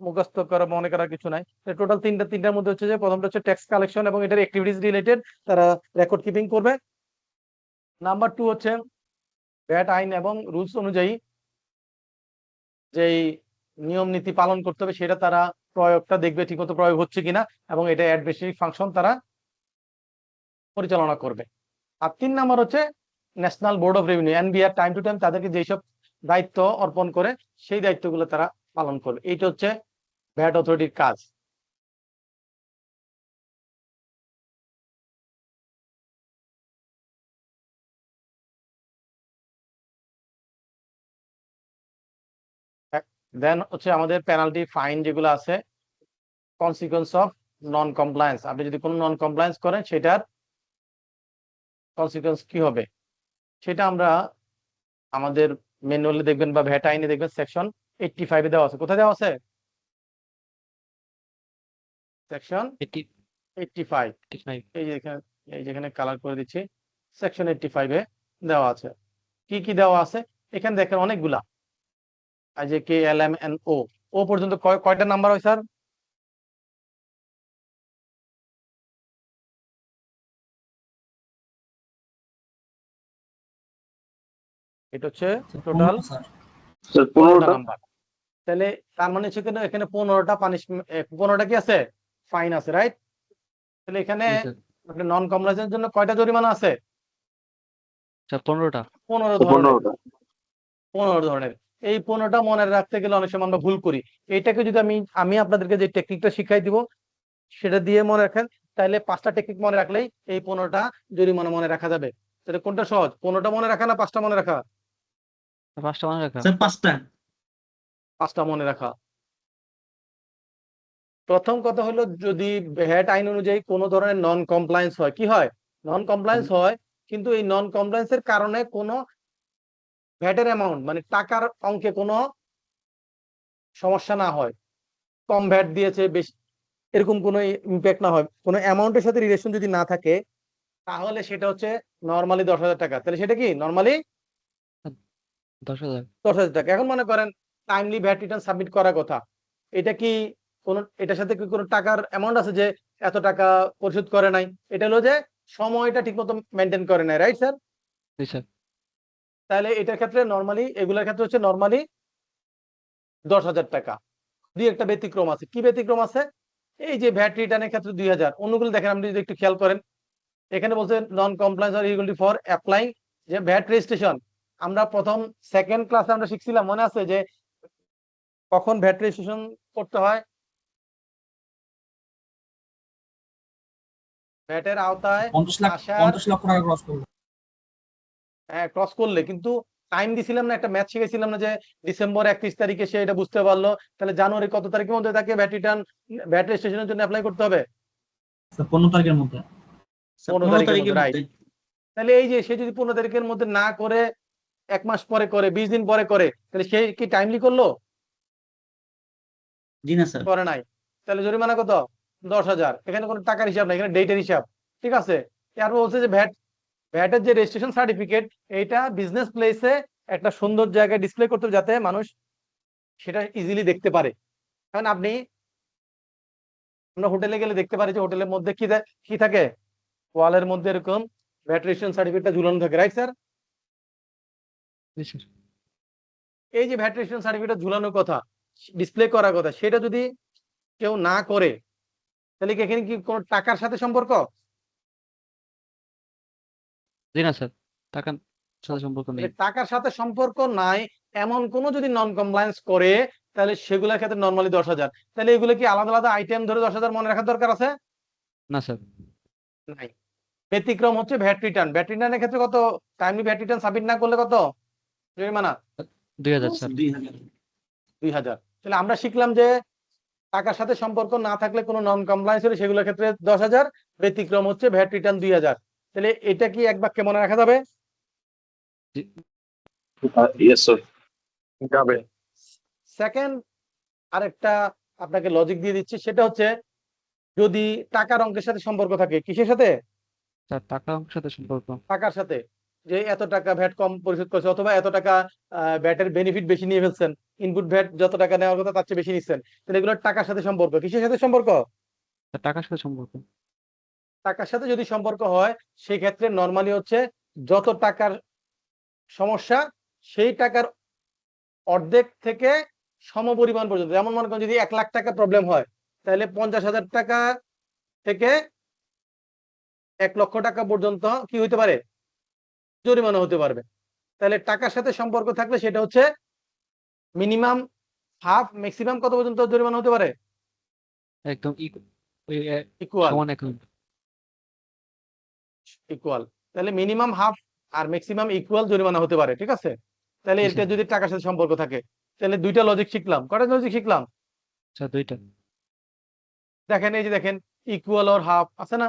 মুখস্থ করা মনে করার কিছু নাই। টোটাল তিনটার মধ্যে হচ্ছে যে প্রথমটা হচ্ছে ট্যাক্স কালেকশন এবং এটার অ্যাক্টিভিটিস রিলেটেড, তারা রেকর্ড কিপিং করবে। নাম্বার 2 হচ্ছে ভ্যাট আইন এবং রুলস অনুযায়ী যেই নিয়ম নীতি পালন করতে হবে সেটা তারা প্রয়োগটা দেখবে ঠিকমতো প্রয়োগ হচ্ছে কিনা, এবং এটা অ্যাডমিনিস্ট্রেটিভ ফাংশন তারা পরিচালনা করবে। আর 3 নাম্বার হচ্ছে national board of revenue, NBR, time to time তাদেরকে যেসব দায়িত্ব অর্পণ করে সেই দায়িত্বগুলো তারা পালন করবে। এইটা হচ্ছে ভ্যাট অথরিটির কাজ। দেন হচ্ছে আমাদের পেনাল্টি ফাইন যেগুলো আছে, কনসিকুয়েন্স অফ নন কমপ্লায়েন্স, আপনি যদি কোনো নন কমপ্লায়েন্স করেন সেটার কনসিকুয়েন্স কি হবে সেটা আমরা আমাদের ম্যানুয়ালে দেখবেন বা ভ্যাট আইনে দেখবেন সেকশন 85 এ দেওয়া আছে। কোথায় দেওয়া আছে? সেকশন 85। এই যেখানে কালার করে দিচ্ছি, সেকশন 85 এ দেওয়া আছে। কি কি দেওয়া আছে এখানে দেখেন, অনেকগুলা। কে এল এম এন ও ও পর্যন্ত কয়টা নাম্বার হয় স্যার? এটা হচ্ছে টোটাল 15 স্যার। স্যার 15টা 15টা। নাম্বার। তাহলে তার মানে হচ্ছে এখানে 15টা পানিশমেন্ট, 15টা কি আছে? ফাইন আছে, রাইট? তাহলে এখানে জি স্যার। নন কমপ্লায়েন্সের জন্য কয়টা জরিমানা আছে? স্যার 15টা। 15 ধরনের। 15টা। 15 ধরনের। এই 15টা মনে রাখতে গেলে অনেক সময় আমরা ভুল করি। এইটাকে যদি আমি আপনাদেরকে যে টেকনিকটা শিখাই দিব সেটা দিয়ে মনে রাখেন, তাহলে 5টা টেকনিক মনে রাখলেই এই 15টা জরিমানা মনে রাখা যাবে। তাহলে কোনটা সহজ, 15টা মনে রাখা না 5টা মনে রাখা? 5টা মনে রাখা। স্যার 5টা। 5টা মনে রাখা। প্রথম কথা হলো, যদি ভ্যাট আইন অনুযায়ী কোনো ধরনের নন কমপ্লায়েন্স হয়, কি হয়? নন কমপ্লায়েন্স হয়, কিন্তু এই নন কমপ্লায়েন্সের কারণে কোনো ভ্যাটের অ্যামাউন্ট মানে টাকার অঙ্কে কোনো সমস্যা না হয়, কম ভ্যাট দিয়েছে বেশি, এরকম কোনো ইম্প্যাক্ট না হয়, কোনো অ্যামাউন্টের সাথে রিলেশন যদি না থাকে, তাহলে সেটা হচ্ছে নর্মালি 10,000 টাকা। তাহলে সেটা কি নর্মালি 10,000। 10,000 টাকা। এখন মনে করেন টাইমলি ভ্যাট রিটার্ন সাবমিট করার কথা, এটা কি কোনো, এটার সাথে কি কোনো টাকার অ্যামাউন্ট আছে যে এত টাকা পরিশোধ করে নাই? এটা হলো যে সময়টা ঠিকমতো মেনটেন করে নাই, রাইট স্যার? জি স্যার। তাহলে এটার ক্ষেত্রে নর্মালি, এগুলোর ক্ষেত্রে হচ্ছে নর্মালি 10,000 টাকা। দুই একটা ব্যতিক্রম আছে। কি ব্যতিক্রম আছে? এই যে ভ্যাট রিটার্নের ক্ষেত্রে 2,000, অন্যগুলো দেখেন, আপনি যদি একটু খেয়াল করেন, এখানে বলছে নন compliance or irregularity for applying যে ভ্যাট রেজিস্ট্রেশন। আমরা প্রথম সেকেন্ড ক্লাসে আমরা শিখছিলাম, মনে আছে যে কখন ভ্যাট রেজিস্ট্রেশন করতে হয়? ভ্যাটের আওতায় 50 লক্ষ টাকা ক্রস করলো। ক্রস করলে। কিন্তু টাইম দিছিলাম না, একটা ম্যাথ শিখেছিলাম না যে ডিসেম্বর 31 তারিখে সে এটা বুঝতে পারলো, তাহলে জানুয়ারি কত তারিখের মধ্যে তাকে ভ্যাট রিটার্ন, ভ্যাট রেজিস্ট্রেশনের জন্য অ্যাপ্লাই করতে হবে? স্যার 15 তারিখের মধ্যে। স্যার 15 15 তারিখের তারিখের মধ্যে, রাইট। মধ্যে। তাহলে এই যে সে যদি 15 তারিখের মধ্যে না করে 1 মাস পরে করে, 20 দিন পরে করে, তাহলে সে কি টাইমলি করলো? জি না স্যার। করে নাই। তাহলে জরিমানা কত? 10,000। এখানে কোনো টাকার হিসাব নাই, এখানে ডেটের হিসাব, ঠিক আছে? এরপর বলছে যে ভ্যাটের যে রেজিস্ট্রেশন সার্টিফিকেট, এইটা বিজনেস প্লেসে একটা সুন্দর জায়গায় ডিসপ্লে করতে হবে, যাতে মানুষ সেটা ইজিলি দেখতে পারে। কারণ আমরা হোটেলে গেলে দেখতে পারি যে হোটেলের মধ্যে কি থাকে, ওয়ালের মধ্যে এরকম ভ্যাট রেজিস্ট্রেশন সার্টিফিকেটটা ঝুলানো থাকে, রাইট স্যার? জি স্যার। এই যে ভ্যাট রেজিস্ট্রেশন সার্টিফিকেট ঝুলানোর কথা, ডিসপ্লে করার কথা, সেটা যদি কেউ না করে, তাহলে কি এখানে কি কোনো টাকার সাথে সম্পর্ক? জি না স্যার, টাকার সাথে সম্পর্ক নেই। টাকার সাথে সম্পর্ক নাই এমন কোন যদি নন কমপ্লায়েন্স করে, তাহলে সেগুলোর ক্ষেত্রে নরমালি 10,000। তাহলে এগুলো কি আলাদা আলাদা আইটেম ধরে 10,000 মনে রাখার দরকার আছে? না স্যার। নাই। ব্যতিক্রম হচ্ছে ভ্যাট রিটার্ন। ভ্যাট রিটার্নের ক্ষেত্রে কত? টাইমলি ভ্যাট রিটার্ন সাবমিট না করলে কত জরিমানা? 2,000 স্যার। 2000। 2,000। তাহলে আমরা শিখলাম যে টাকার সাথে সম্পর্ক না থাকলে কোনো নন কমপ্লায়েন্স হলে সেগুলোর ক্ষেত্রে 10,000, ব্যতিক্রম হচ্ছে ভ্যাট রিটার্ন 2,000। তাহলে এটা কি এক বাক্যে মনে রাখা যাবে? Yes sir. যাবে। সেকেন্ড আরেকটা আপনাকে লজিক দিয়ে দিচ্ছি, সেটা হচ্ছে যদি টাকার অঙ্কের সাথে সম্পর্ক থাকে, কিসের সাথে? স্যার টাকার অঙ্কের সাথে সম্পর্ক। টাকার সাথে, যে এত টাকা ভ্যাট কম পরিশোধ করছে, অথবা এত টাকা ভ্যাটের বেনিফিট বেশি নিয়ে ফেলছেন, ইনপুট ভ্যাট যত টাকা নেওয়ার কথা তার চেয়ে বেশি নিচ্ছেন, তাহলে এগুলো টাকার সাথে সম্পর্ক। কিসের সাথে সম্পর্ক? স্যার টাকার সাথে সম্পর্ক। টাকার সাথে যদি সম্পর্ক হয়, সেই ক্ষেত্রে নরমালি হচ্ছে যত টাকার সমস্যা সেই টাকার অর্ধেক থেকে সমপরিমাণ পর্যন্ত। যেমন মনে করেন যদি 1 লাখ টাকা প্রবলেম হয়, তাহলে 50,000 টাকা থেকে 1 লক্ষ টাকা পর্যন্ত কি হইতে পারে? জরিমানা হতে পারবে। তাহলে টাকার সাথে সম্পর্ক থাকলে সেটা হচ্ছে মিনিমাম হাফ, ম্যাক্সিমাম কত পর্যন্ত জরিমানা হতে পারে? একদম ইকুয়াল। সমান এখন। ইকুয়াল। তাহলে মিনিমাম হাফ আর ম্যাক্সিমাম ইকুয়াল জরিমানা হতে পারে, ঠিক আছে? তাহলে জি এটা স্যার। যদি টাকার সাথে সম্পর্ক থাকে, তাহলে দুইটা লজিক শিখলাম। কয়টা লজিক শিখলাম? স্যার 2টা। দেখেন, এই যে দেখেন ইকুয়াল আর হাফ আছে না?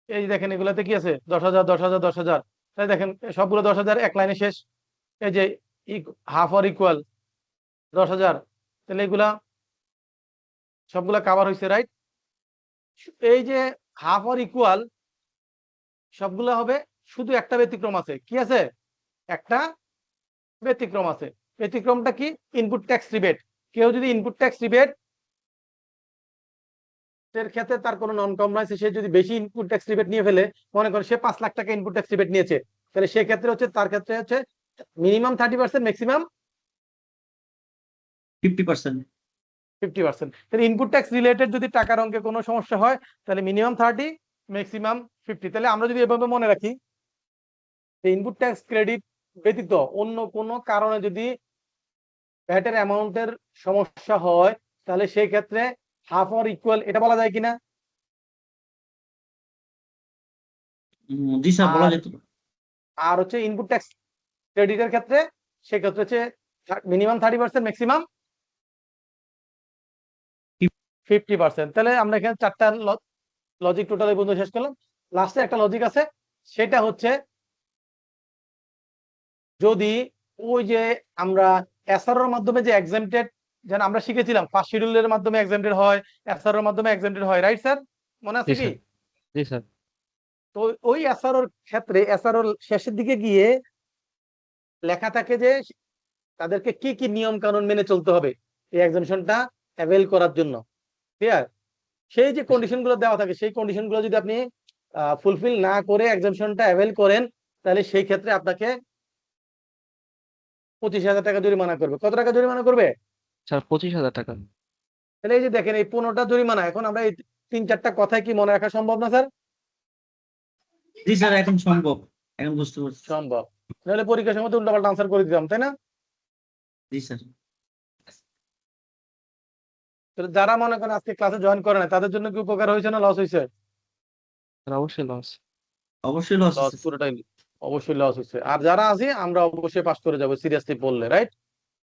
এই যে দেখেন এগুলাতে কি আছে? 10,000 10,000 10,000। তাহলে দেখেন সবগুলো 10,000 এক লাইনে শেষ। এই যে হাফ আর ইকুয়াল 10,000, তাহলে এগুলা সবগুলা কাভার হয়েছে, রাইট? এই যে হাফ আর ইকুয়াল সবগুলা হবে, শুধু একটা ব্যতিক্রম আছে। কি আছে? একটা ব্যতিক্রম আছে। ব্যতিক্রমটা কি? Input tax rebate. কেউ যদি ইনপুট ট্যাক্স রিবেট এর ক্ষেত্রে তার কোনো নন কমপ্লায়েন্স, সে যদি বেশি ইনপুট ট্যাক্স রিবেট নিয়ে ফেলে, মনে করেন সে 5 লাখ টাকা ইনপুট ট্যাক্স রিবেট নিয়েছে, তাহলে সেক্ষেত্রে হচ্ছে তার ক্ষেত্রে হচ্ছে মিনিমাম 30%, ম্যাক্সিমাম 50%। 50%। তাহলে ইনপুট ট্যাক্স রিলেটেড যদি টাকার অঙ্কে কোনো সমস্যা হয় তাহলে মিনিমাম 30, ম্যাক্সিমাম 50। তাহলে আমরা যদি এভাবে মনে রাখি, ইনপুট ট্যাক্স ক্রেডিট ব্যতীত অন্য কোনো কারণে যদি ভ্যাটের অ্যামাউন্টের সমস্যা হয়, তাহলে সেই ক্ষেত্রে হাফ অর ইকুয়াল, এটা বলা যায় কিনা? জি স্যার, বলা আর যেত। আর হচ্ছে ইনপুট ট্যাক্স ক্রেডিটের ক্ষেত্রে সেক্ষেত্রে হচ্ছে মিনিমাম 30%, ম্যাক্সিমাম 50%। তাহলে আমরা এখানে 4টা লজিক টোটাল এই পর্যন্ত শেষ করলাম। লাস্টে একটা লজিক আছে, সেটা হচ্ছে যদি ওই যে আমরা এসআরওর মাধ্যমে যে এক্সামটেড, যেন আমরা শিখেছিলাম ফার্স্ট শিডিউলের মাধ্যমে এক্সামটেড হয়, এসআরওর মাধ্যমে এক্সামটেড হয়, রাইট স্যার? মনে আছে জি কি? স্যার। জি স্যার। তো ওই এসআরওর ক্ষেত্রে এসআরওর শেষের দিকে গিয়ে লেখা থাকে যে তাদেরকে কি কি নিয়ম কানুন মেনে চলতে হবে এই এক্সামিশনটা অ্যাভেল করার জন্য। ক্লিয়ার? সেই যে কন্ডিশন গুলো দেওয়া থাকে, সেই কন্ডিশন গুলো যদি আপনি ফুলফিল না করে এক্সামিশনটা অ্যাভেল করেন, তাহলে সেই ক্ষেত্রে আপনাকে 25,000 টাকা জরিমানা করবে। কত টাকা জরিমানা করবে? স্যার 25,000 টাকা। তাহলে এই যে দেখেন, এই 15টা জরিমানা, এখন আমরা এই 3-4টা কথায় কি মনে রাখা সম্ভব না স্যার? জি স্যার, এখন সম্ভব, এখন বুঝতে পারছি। সম্ভব। নাহলে পরীক্ষার সময় তো উল্টাপাল্টা আনসার করে দিতাম, তাই না? জি স্যার। তাহলে যারা মনে করেন আজকে ক্লাসে জয়েন করে না, তাদের জন্য কি উপকার হয়েছে না লস হয়েছে? স্যার অবশ্যই লস। অবশ্যই লস লস, পুরোটাই অবশ্যই লস হচ্ছে। আর যারা আছি আমরা অবশ্যই পাস করে যাবো সিরিয়াসলি পড়লে, রাইট?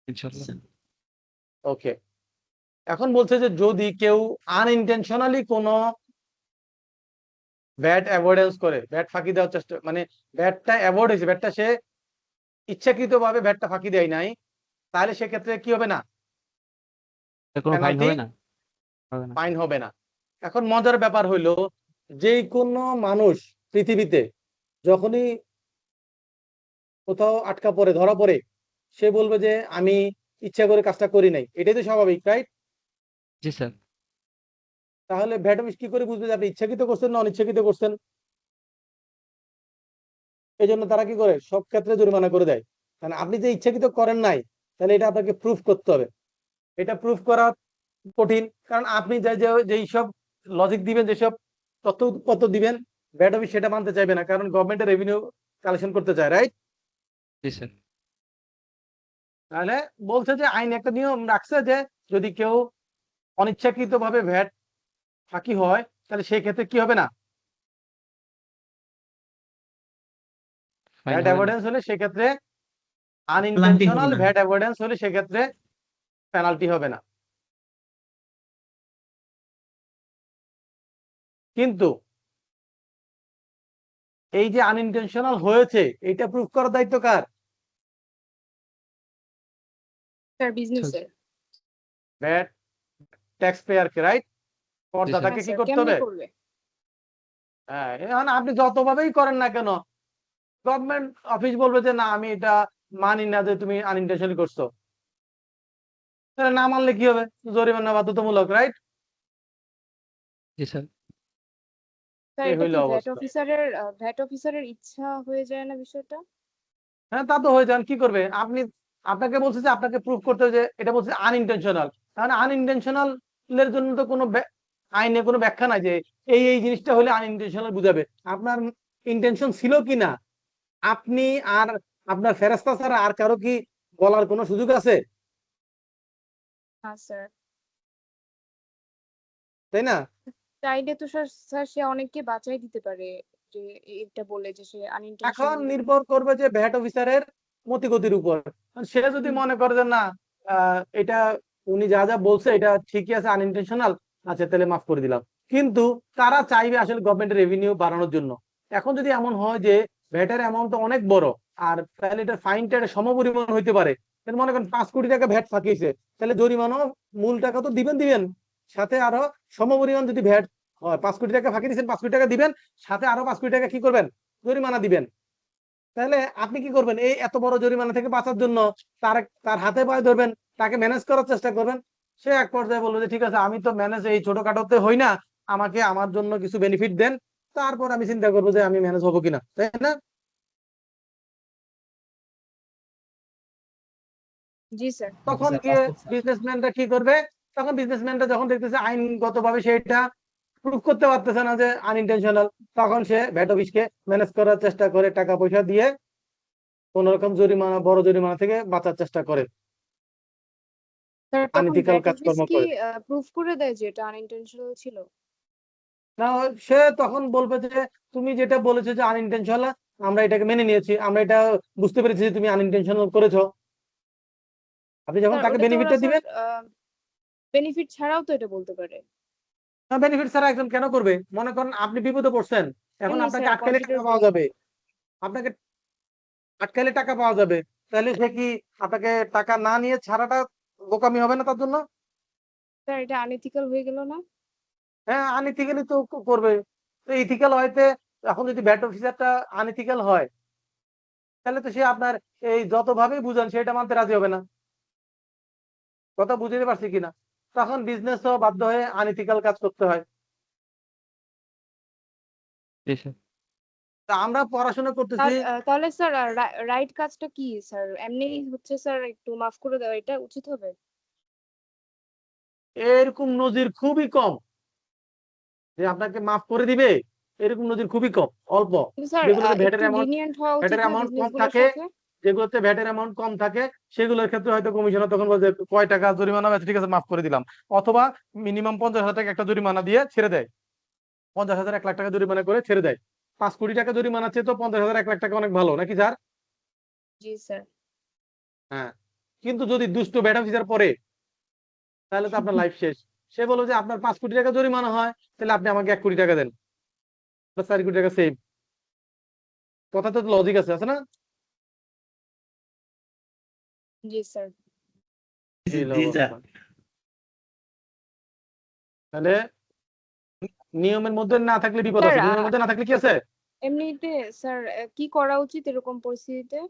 ইনশাআল্লাহ। ওকে। এখন বলছে যে যদি কেউ আনইনটেনশনালি কোনো ভ্যাট অ্যাভয়েডেন্স করে, ভ্যাট ফাঁকি দেওয়ার চেষ্টা, মানে ভ্যাটটা অ্যাভয়েড হয়েছে, ভ্যাটটা সে ইচ্ছাকৃতভাবে ভ্যাটটা ফাঁকি দেয় নাই, তাহলে সেক্ষেত্রে কি হবে না? কোনো ফাইন পেনাল্টি, হবে না? হবে না। ফাইন হবে না। এখন মজার ব্যাপার হইলো, যে কোনো মানুষ পৃথিবীতে যখনই কোথাও আটকা পড়ে, ধরা পড়ে, সে বলবে যে আমি ইচ্ছা করে কাজটা করি নাই। এটাই তো স্বাভাবিক, রাইট? জি স্যার। তাহলে ভ্যাট অফিস কি করে বুঝবে যে আপনি ইচ্ছাকৃত করছেন না অনিচ্ছাকৃত করছেন? এই জন্য তারা কি করে, সব ক্ষেত্রে জরিমানা করে দেয়। কারণ আপনি যে ইচ্ছাকৃত করেন নাই, তাহলে এটা আপনাকে প্রুফ করতে হবে। এটা প্রুফ করা কঠিন, কারণ আপনি যেই সব লজিক দিবেন, যেসব তথ্য দিবেন, ভ্যাট অফিস সেটা মানতে চাইবে না, কারণ গভর্নমেন্টের রেভিনিউ কালেকশন করতে চায়, রাইট? জি স্যার। তাহলে বলছে যে আইন একটা নিয়ম রাখছে যে যদি কেউ অনিচ্ছাকৃত ভাবে ভ্যাট ফাঁকি হয়, তাহলে সেই ক্ষেত্রে কি হবে না? ফাইন ভ্যাট হবে না। অ্যাভয়েডেন্স হলে সেক্ষেত্রে, পেনাল্টি হবে আনইনটেনশনাল না। ভ্যাট অ্যাভয়েডেন্স হলে সেক্ষেত্রে পেনাল্টি হবে না। কিন্তু এই যে আনইনটেনশনাল হয়েছে, এটা প্রুফ করার দায়িত্ব কার? স্যার বিজনেসের। ভ্যাট ট্যাক্স পেয়ার কে, রাইট? করদাতাকে হ্যাঁ কি স্যার, করতে কেমনে হবে? করবে? হ্যাঁ, এখন আপনি যতভাবেই করেন না কেন, গভর্নমেন্ট অফিস বলবে যে না আমি এটা মানি না যে তুমি আনইনটেনশনালি করছো। তাহলে না মানলে কি হবে? জরিমানা বাধ্যতামূলক, রাইট? জি স্যার। স্যার এই এটা হইলো কি অবস্থা। ভ্যাট অফিসারের ইচ্ছা হয়ে যায় না বিষয়টা? হ্যাঁ, তা তো হয়ে যান, কি করবে আপনি? আপনাকে বলছে যে আপনাকে প্রুফ করতে হবে যে এটা বলছে আনইনটেনশনাল। তাহলে আনইনটেনশনাল এর জন্য তো কোনো আইনে কোনো ব্যাখ্যা নাই যে এই জিনিসটা হলে আনইনটেনশনাল বুঝাবে। আপনার ইন্টেনশন ছিল কি না, আপনি আর আপনার ফেরেশতা ছাড়া আর কারো কি বলার কোনো সুযোগ আছে? হ্যাঁ স্যার। তাই না? চাইলে তো স্যার সে অনেককে বাঁচাই দিতে পারে, যে এটা বলে যে সে এখন আনইনটেনশনাল। নির্ভর করবে যে ভ্যাট অফিসারের মতিগতির উপর। সে যদি মনে করে যে না এটা উনি যা যা বলছে এটা ঠিকই আছে, আনইনটেনশনাল, আচ্ছা তাহলে মাফ করে দিলাম। কিন্তু তারা চাইবে আসলে গভর্নমেন্টের রেভিনিউ বাড়ানোর জন্য। এখন যদি এমন হয় যে ভ্যাটের অ্যামাউন্ট অনেক বড়, আর তাহলে এটা ফাইনটা সমপরিমাণ হইতে পারে, তাহলে মনে করেন 5 কোটি টাকা ভ্যাট ফাঁকিয়েছে, তাহলে জরিমানাও মূল টাকা তো দিবেন, সাথে আরো সমপরিমাণ যদি ভ্যাট হয়, 5 কোটি টাকা ফাঁকি দিয়েছেন, 5 কোটি টাকা দিবেন, সাথে আরো 5 কোটি টাকা কি করবেন? জরিমানা দিবেন। তাহলে আপনি কি করবেন? এই এত বড় জরিমানা থেকে বাঁচার জন্য তার হাতে পায়ে ধরবেন, তাকে ম্যানেজ করার চেষ্টা করবেন। সে এক পর্যায়ে বললো যে ঠিক আছে, আমি তো ম্যানেজ এই ছোটখাটোতে হই না, আমাকে আমার জন্য কিছু বেনিফিট দেন, তারপর আমি চিন্তা করবো যে আমি ম্যানেজ হবো কিনা, তাই না? জি স্যার। তখন স্যার, গিয়ে বাস্তব স্যার। বিজনেসম্যানটা কি করবে? তখন বিজনেসম্যানটা যখন দেখতেছে আইনগত ভাবে সেটা প্রুফ করতে পারতেছে না যে আনইনটেনশনাল, তখন সে ভ্যাট অফিসকে ম্যানেজ করার চেষ্টা করে, টাকা পয়সা দিয়ে কোন রকম জরিমানা, বড় জরিমানা থেকে বাঁচার চেষ্টা করে, স্যার তখন আনইথিক্যাল ব্যাট অফিস কাজকর্ম কি করে। প্রুফ করে দেয় যে এটা আনইনটেনশনাল ছিল? না, সে তখন বলবে যে তুমি যেটা বলেছো যে আনইনটেনশনাল, আমরা এটাকে মেনে নিয়েছি, আমরা এটা বুঝতে পেরেছি যে তুমি আনইনটেনশনাল করেছো। আপনি যখন স্যার তাকে ওটা তো ওরা বেনিফিটটা স্যার দিবেন, বেনিফিট ছাড়াও তো এটা বলতে পারে। বেনিফিট ছাড়া একজন কেন করবে? মনে করেন আপনি বিপদে পড়ছেন, এখন এমনি আপনাকে স্যার আটকালে টাকা কম্পিউটার পাওয়া যাবে, আপনাকে আটকালে টাকা পাওয়া যাবে, তাহলে সে কি আপনাকে টাকা না নিয়ে ছাড়াটা বোকামি হবে না তার জন্য? স্যার এটা আনএথিক্যাল হয়ে গেল না? হ্যাঁ, আনইথিক্যালি তো করবে। তো ইথিক্যাল হয়তে, এখন যদি ভ্যাট অফিসারটা আনইথিক্যাল হয়, তাহলে তো সে আপনার এই যতভাবেই বুঝান সেটা মানতে রাজি হবে না। কথা বুঝতে পারছি কিনা? তখন বিজনেসও বাধ্য হয়ে আনইথিক্যাল কাজ করতে হয়। জি স্যার। তা আমরা পড়াশোনা করতেছি, তাহলে স্যার রাইট কাজটা কি স্যার? এমনি হচ্ছে স্যার একটু মাফ করে দেওয়া এটা উচিত হবে? এরকম নজির খুবই কম যে আপনাকে মাফ করে দিবে, এরকম নজির খুবই কম, অল্প। কিন্তু স্যার যেগুলোতে একটু লিনিয়েন্ট হওয়া উচিত না অ্যামাউন্ট কম বিজনেস গুলোর থাকে, সাথে? যেগুলোতে ভ্যাটের অ্যামাউন্ট কম থাকে, সেগুলোর ক্ষেত্রে হয়তো কমিশনার তখন বলছে কয় টাকা জরিমানা হয়েছে, ঠিক আছে মাফ করে দিলাম, অথবা মিনিমাম 50,000 টাকা একটা জরিমানা দিয়ে ছেড়ে দেয়, 50,000 1 লাখ টাকা জরিমানা করে ছেড়ে দেয়। 5 কোটি টাকা জরিমানা চেয়ে তো 50,000 1 লাখ টাকা অনেক ভালো নাকি স্যার? জি স্যার। হ্যাঁ। কিন্তু যদি দুষ্ট ভ্যাট অফিসার পরে, তাহলে তো আপনার লাইফ শেষ। সে বললো যে আপনার 5 কোটি টাকা জরিমানা হয়, তাহলে আপনি আমাকে 1 কোটি টাকা দেন, 4 কোটি টাকা সেভ। কথা তো লজিক আছে, আছে না? জি স্যার। জি এই হলো জি স্যার। অবস্থা। তাহলে নিয়মের মধ্যে না থাকলে বিপদ স্যার আছে, নিয়মের মধ্যে না থাকলে কি আছে? এমনিতে স্যার কি করা উচিত এরকম পরিস্থিতিতে?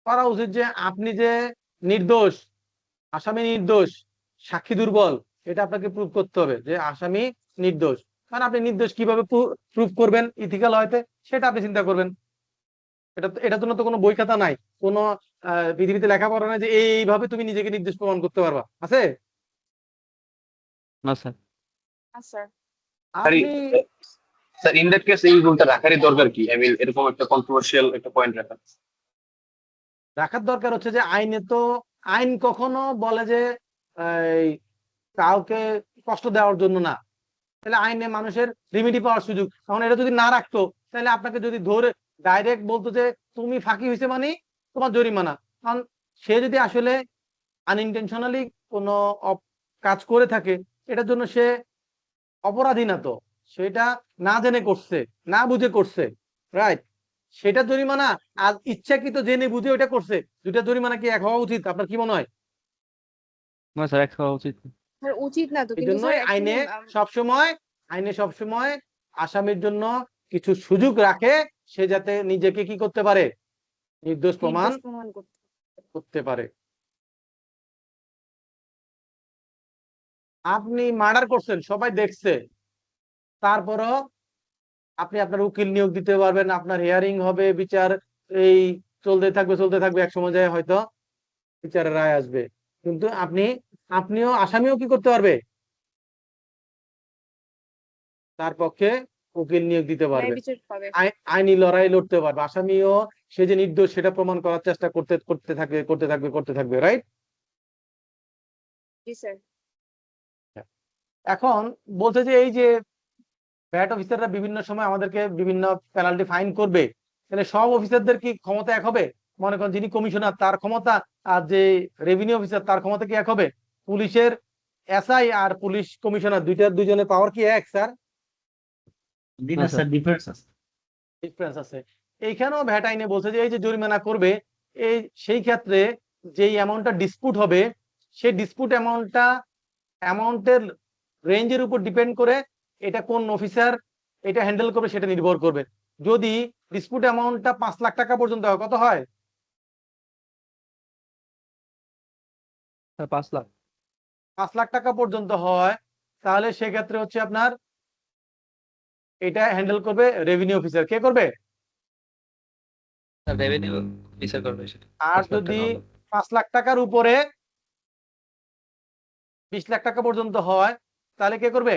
করা উচিত যে আপনি যে নির্দোষ, আসামি নির্দোষ, সাক্ষী দুর্বল, এটা আপনাকে প্রুভ করতে হবে যে আসামি নির্দোষ। কারণ আপনি নির্দোষ কিভাবে প্রুভ করবেন ইথিক্যাল হয়তে, সেটা আপনি চিন্তা করবেন। এটার জন্য তো কোনো বই খাতা নাই, কোনো পৃথিবীতে লেখাপড়া নাই যে এইভাবে তুমি নিজেকে নির্দোষ প্রমাণ করতে পারবা, আছে? না স্যার। স্যার আপনি স্যার ইন দ্যাট কেস এই রুলটা রাখারই দরকার কি? আই মিন এরকম একটা কন্ট্রোভার্সিয়াল একটা পয়েন্ট রাখা। রাখার দরকার হচ্ছে যে আইন কখনো বলে যে এই, কাউকে কষ্ট দেওয়ার জন্য না। তাহলে আইনে মানুষের রিমিডি পাওয়ার সুযোগ, এখন এটা যদি না রাখতো, তাহলে আপনাকে যদি ধরে ডাইরেক্ট বলতো যে তুমি ফাঁকি হয়েছে মানে তোমার জরিমানা। কারণ সে যদি আসলে আনইনটেনশনালি কোনো কাজ করে থাকে, এটার জন্য সে অপরাধী না তো, সেটা না জেনে করছে, না বুঝে করছে, রাইট? সেটা জরিমানা, আর ইচ্ছাকৃত জেনে বুঝে ওইটা করছে, দুইটা জরিমানা কি এক হওয়া উচিত? আপনার কি মনে হয়? না স্যার, এক হওয়া উচিত না। স্যার উচিত না তো, এই কিন্তু স্যার জন্যই আইনে সবসময় আসামির জন্য কিছু সুযোগ রাখে, সে যাতে নিজেকে কি করতে পারে, নির্দোষ প্রমাণ নির্দোষ প্রমাণ করতে। করতে পারে। আপনি মার্ডার করছেন, সবাই দেখছে, তারপরও আপনি আপনার উকিল নিয়োগ দিতে পারবেন, আপনার হিয়ারিং হবে, বিচার এই চলতে থাকবে, এক সময় যায় হয়তো বিচারের রায় আসবে। কিন্তু আসামিও কি করতে পারবে, তার পক্ষে উকিল নিয়োগ দিতে ন্যায় পারবে, বিচার পাবে। আইনি লড়াই লড়তে পারবে। আসামিও সে যে নির্দোষ সেটা প্রমাণ করার চেষ্টা করতে থাকবে, রাইট? জি স্যার। এখন বলছে যে এই যে ভ্যাট অফিসাররা বিভিন্ন সময় আমাদেরকে বিভিন্ন পেনাল্টি ফাইন করবে, তাহলে সব অফিসারদের কি ক্ষমতা এক হবে? মনে করেন যিনি কমিশনার তার ক্ষমতা, আর যে রেভিনিউ অফিসার তার ক্ষমতা কি এক হবে? পুলিশের এসআই আর পুলিশ কমিশনার দুইজনের পাওয়ার কি এক স্যার? না স্যার, ডিফারেন্স আছে। ডিফারেন্স আছে। এইখানেও ভ্যাট আইনে বলছে যে এই যে জরিমানা করবে, সেই ক্ষেত্রে যেই অ্যামাউন্টটা ডিসপুট হবে, সেই ডিসপুট অ্যামাউন্টের রেঞ্জের উপর ডিপেন্ড করে এটা কোন অফিসার এটা হ্যান্ডেল করবে সেটা নির্ভর করবে। যদি ডিসপুট অ্যামাউন্টটা 5 লাখ টাকা পর্যন্ত হয়, কত হয়? স্যার 5 লাখ। 5 লাখ টাকা পর্যন্ত হয়, তাহলে সেক্ষেত্রে হচ্ছে আপনার এটা হ্যান্ডেল করবে রেভিনিউ অফিসার। কে করবে? স্যার রেভিনিউ বিচার করবে সেটা। আর 5 লাখ যদি টাকা হলো। 5 লাখ টাকার উপরে 20 লাখ টাকা পর্যন্ত হয়, তাহলে কে করবে?